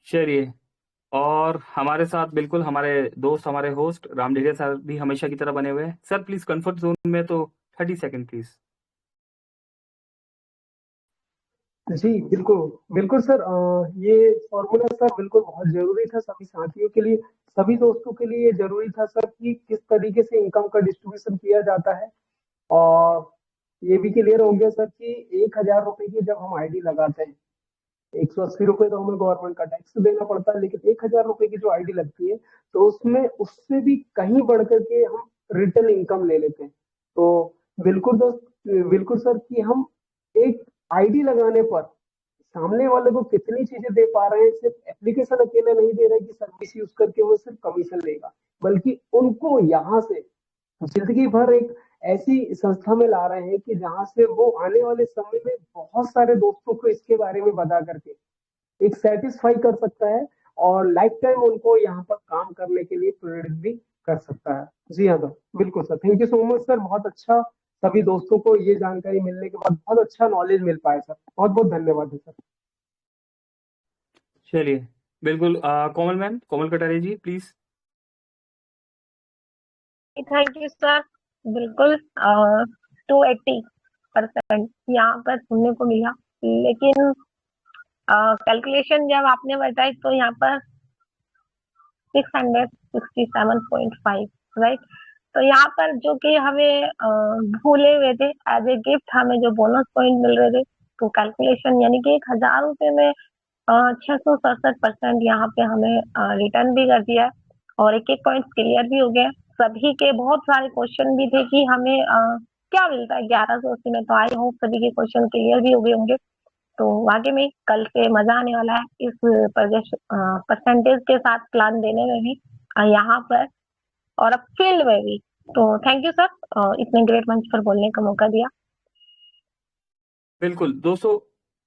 चलिए, और हमारे साथ बिल्कुल हमारे दोस्त, हमारे होस्ट रामडेरिया सर भी हमेशा की तरह बने हुए हैं। सर प्लीज कंफर्ट जोन में, तो 30 सेकंड प्लीज। जी बिल्कुल बिल्कुल सर, ये फॉर्मूला सर बिल्कुल बहुत जरूरी था सभी साथियों के लिए, सभी दोस्तों के लिए जरूरी था सर कि किस तरीके से इनकम का डिस्ट्रीब्यूशन किया जाता है। और ये भी क्लियर हो गया सर कि 1,000 रुपए की जब हम आईडी लगाते हैं, 180 रुपए तो हमें गवर्नमेंट का टैक्स देना पड़ता है, लेकिन 1,000 रुपए की जो आईडी लगती है तो उसमें उससे भी कहीं बढ़ करके हम रिटर्न इनकम ले लेते हैं। तो बिल्कुल दोस्त, बिल्कुल सर कि हम एक आईडी लगाने पर सामने वाले को कितनी चीजें दे पा रहे हैं, सिर्फ एप्लीकेशन अकेले नहीं दे रहे कि सर्विस यूज करके वो सिर्फ कमीशन लेगा, बल्कि उनको यहाँ से जिंदगी भर एक ऐसी संस्था में ला रहे हैं कि जहां से वो आने वाले समय में बहुत सारे दोस्तों को इसके बारे में बता करके एक सेटिस्फाई कर सकता है, और लाइफ टाइम उनको यहाँ पर काम करने के लिए प्रेरित भी कर सकता है। जी हाँ सर, बिल्कुल sir, thank you so much sir. बहुत अच्छा, सभी दोस्तों को ये जानकारी मिलने के बाद बहुत अच्छा नॉलेज मिल पाया सर, बहुत बहुत धन्यवाद है सर। चलिए, बिल्कुल Komal ma'am, Komal Katare ji please. Thank you sir. बिल्कुल 280% यहाँ पर सुनने को मिला, लेकिन कैलकुलेशन जब आपने बताई तो यहाँ पर 667.5, राइट। तो यहाँ पर जो कि हमें भूले हुए थे, एज ए गिफ्ट हमें जो बोनस पॉइंट मिल रहे थे, तो कैलकुलेशन यानी कि 1,000 रुपए में 667% यहाँ पे हमें रिटर्न भी कर दिया है, और एक एक पॉइंट क्लियर भी हो गए। सभी के बहुत सारे क्वेश्चन भी थे कि हमें क्या मिलता है 1180 में, तो आई होप सभी के क्वेश्चन क्लियर भी हो गए होंगे। तो वाकई में कल से मजा आने वाला है इस परसेंटेज के साथ प्लान देने में भी, यहाँ पर और अब फील्ड में भी। तो थैंक यू सर, इतने ग्रेट मंच पर बोलने का मौका दिया। बिल्कुल दोस्तों,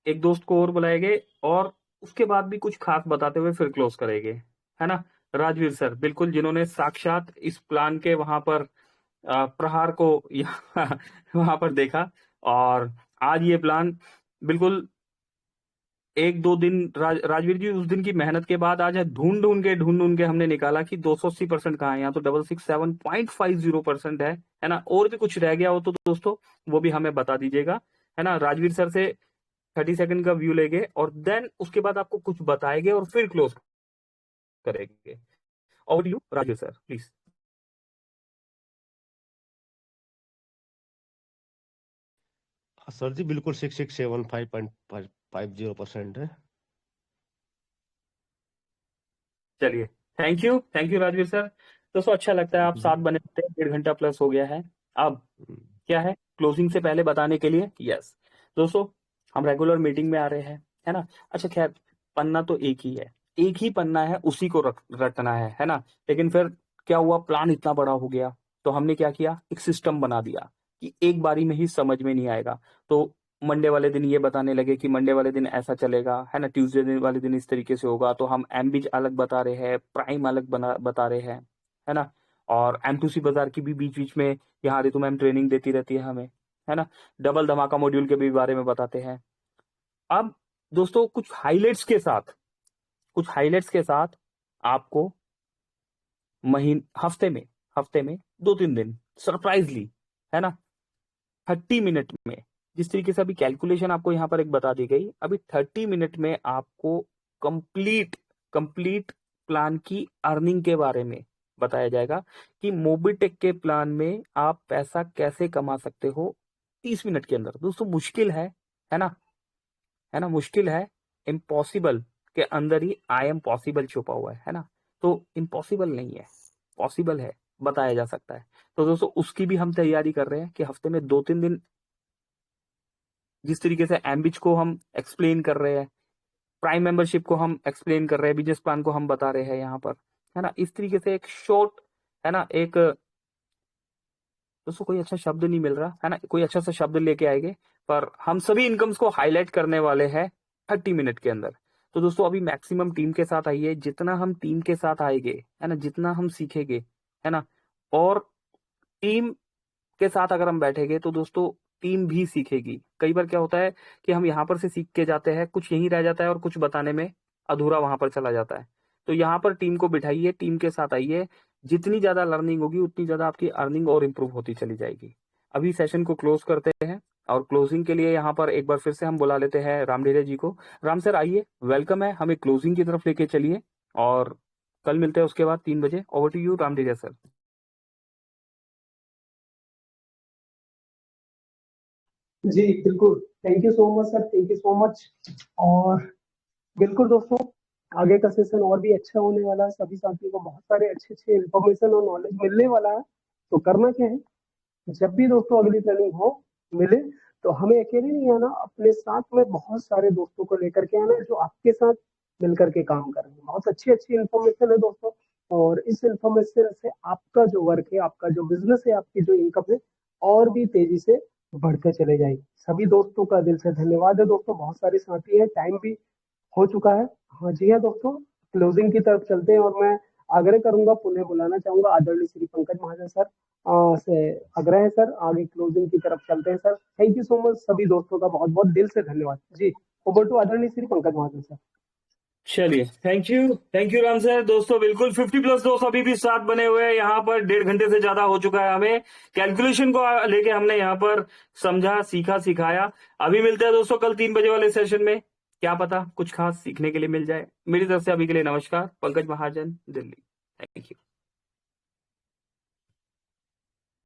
एक दोस्त को और बुलाएंगे और उसके बाद भी कुछ खास बताते हुए फिर क्लोज करेंगे, है ना। राजवीर सर बिल्कुल, जिन्होंने साक्षात इस प्लान के वहां पर प्रहार को वहां पर देखा, और आज ये प्लान बिल्कुल एक दो दिन राजवीर जी उस दिन की मेहनत के बाद आज ढूंढ ढूंढ के हमने निकाला कि 280% कहाँ है। यहाँ तो 667.50% है ना। और भी कुछ रह गया हो तो दोस्तों वो भी हमें बता दीजिएगा, है ना। राजवीर सर से 30 सेकंड का व्यू लेंगे और देन उसके बाद आपको कुछ बताएंगे और फिर क्लोज करेंगे। Over to you Rajveer sir please. Sir जी बिल्कुल 6675.50% है। चलिए थैंक यू राजवीर सर। दोस्तों अच्छा लगता है आप साथ बने होते हैं, 1.5 घंटा प्लस हो गया है। अब क्या है क्लोजिंग से पहले बताने के लिए, यस दोस्तों हम रेगुलर मीटिंग में आ रहे हैं, है ना। अच्छा खैर पन्ना तो एक ही है, एक ही पन्ना है, उसी को रटना है ना। लेकिन फिर क्या हुआ, प्लान इतना बड़ा हो गया तो हमने क्या किया, एक सिस्टम बना दिया कि एक बारी में ही समझ में नहीं आएगा। तो मंडे वाले दिन ये बताने लगे कि मंडे वाले दिन ऐसा चलेगा, है ना। ट्यूसडे वाले दिन इस तरीके से होगा। तो हम एमबीज अलग बता रहे हैं, प्राइम अलग बता रहे हैं, है ना। और M2C बाजार की भी बीच बीच में यहाँ रितु मैम ट्रेनिंग देती रहती है हमें, है ना। डबल धमाका मॉड्यूल के भी बारे में बताते हैं। अब दोस्तों कुछ हाइलाइट्स के साथ आपको हफ्ते में 2-3 दिन सरप्राइजली, है ना, 30 मिनट में जिस तरीके से अभी कैलकुलेशन आपको यहाँ पर एक बता दी गई, अभी 30 मिनट में आपको कंप्लीट प्लान की अर्निंग के बारे में बताया जाएगा कि मोबिटेक के प्लान में आप पैसा कैसे कमा सकते हो 30 मिनट के अंदर। दोस्तों मुश्किल है ना, मुश्किल है। इम्पॉसिबल के अंदर ही आई एम पॉसिबल छुपा हुआ है ना। तो इम्पॉसिबल नहीं है, पॉसिबल है, बताया जा सकता है। तो दोस्तों उसकी भी हम तैयारी कर रहे हैं कि हफ्ते में 2-3 दिन जिस तरीके से एम्बिच को हम एक्सप्लेन कर रहे हैं, प्राइम मेंबरशिप को हम एक्सप्लेन कर रहे हैं, बिजनेस प्लान को हम बता रहे हैं यहाँ पर, है ना। इस तरीके से एक शॉर्ट, है ना, एक दोस्तों कोई अच्छा शब्द नहीं मिल रहा है ना, कोई अच्छा सा शब्द लेके आएंगे, पर हम सभी इनकम्स को हाईलाइट करने वाले हैं 30 मिनट के अंदर। तो दोस्तों अभी मैक्सिमम टीम के साथ आइए, जितना हम टीम के साथ आएंगे, है ना, जितना हम सीखेंगे, है ना, और टीम के साथ अगर हम बैठेंगे तो दोस्तों टीम भी सीखेगी। कई बार क्या होता है कि हम यहाँ पर से सीख के जाते हैं, कुछ यहीं रह जाता है और कुछ बताने में अधूरा वहां पर चला जाता है। तो यहाँ पर टीम को बिठाइए, टीम के साथ आइए, जितनी ज्यादा लर्निंग होगी उतनी ज्यादा आपकी अर्निंग और इम्प्रूव होती चली जाएगी। अभी सेशन को क्लोज करते हैं और क्लोजिंग के लिए यहाँ पर एक बार फिर से हम बुला लेते हैं रामधीरे जी को। राम सर आइए, वेलकम है, हमें क्लोजिंग की तरफ लेके चलिए और कल मिलते हैं उसके बाद 3 बजे। Over to you Ramdhire sir. जी बिल्कुल, thank you so much sir, thank you so much. और बिल्कुल दोस्तों आगे का सेशन और भी अच्छा होने वाला है, सभी साथियों को बहुत सारे अच्छे इन्फॉर्मेशन और नॉलेज मिलने वाला है। तो करना क्या है, जब भी दोस्तों अगली ट्रेनिंग हो मिले तो हमें अकेले नहीं आना, अपने साथ में बहुत सारे दोस्तों को लेकर के आना जो आपके साथ मिलकर के काम कर रहे हैं। बहुत अच्छी इन्फॉर्मेशन है दोस्तों, और इस इन्फॉर्मेशन से आपका जो वर्क है, आपका जो बिजनेस है, आपकी जो इनकम है और भी तेजी से बढ़ते चले जाएगी। सभी दोस्तों का दिल से धन्यवाद है दोस्तों, बहुत सारे साथी हैं, टाइम भी हो चुका है। हाँ जी हाँ दोस्तों, क्लोजिंग की तरफ चलते हैं और मैं आग्रह करूंगा, पुनः बुलाना चाहूंगा आदरणीय श्री पंकज महाजन सर से आग्रह है सर, आगे क्लोजिंग की तरफ चलते हैं sir. Thank you so much, सभी दोस्तों का बहुत बहुत दिल से धन्यवाद जी। ओवर टू आदरणीय श्री पंकज महाजन सर। चलिए थैंक यू राम सर। दोस्तों बिल्कुल 50+ दोस्त अभी भी साथ बने हुए हैं यहाँ पर, 1.5 घंटे से ज्यादा हो चुका है। हमें कैलकुलेशन को लेके हमने यहाँ पर समझा, सीखा, सिखाया। अभी मिलते हैं दोस्तों कल 3 बजे वाले सेशन में, क्या पता कुछ खास सीखने के लिए मिल जाए। मेरी तरफ से अभी के लिए नमस्कार, पंकज महाजन, दिल्ली। Thank you.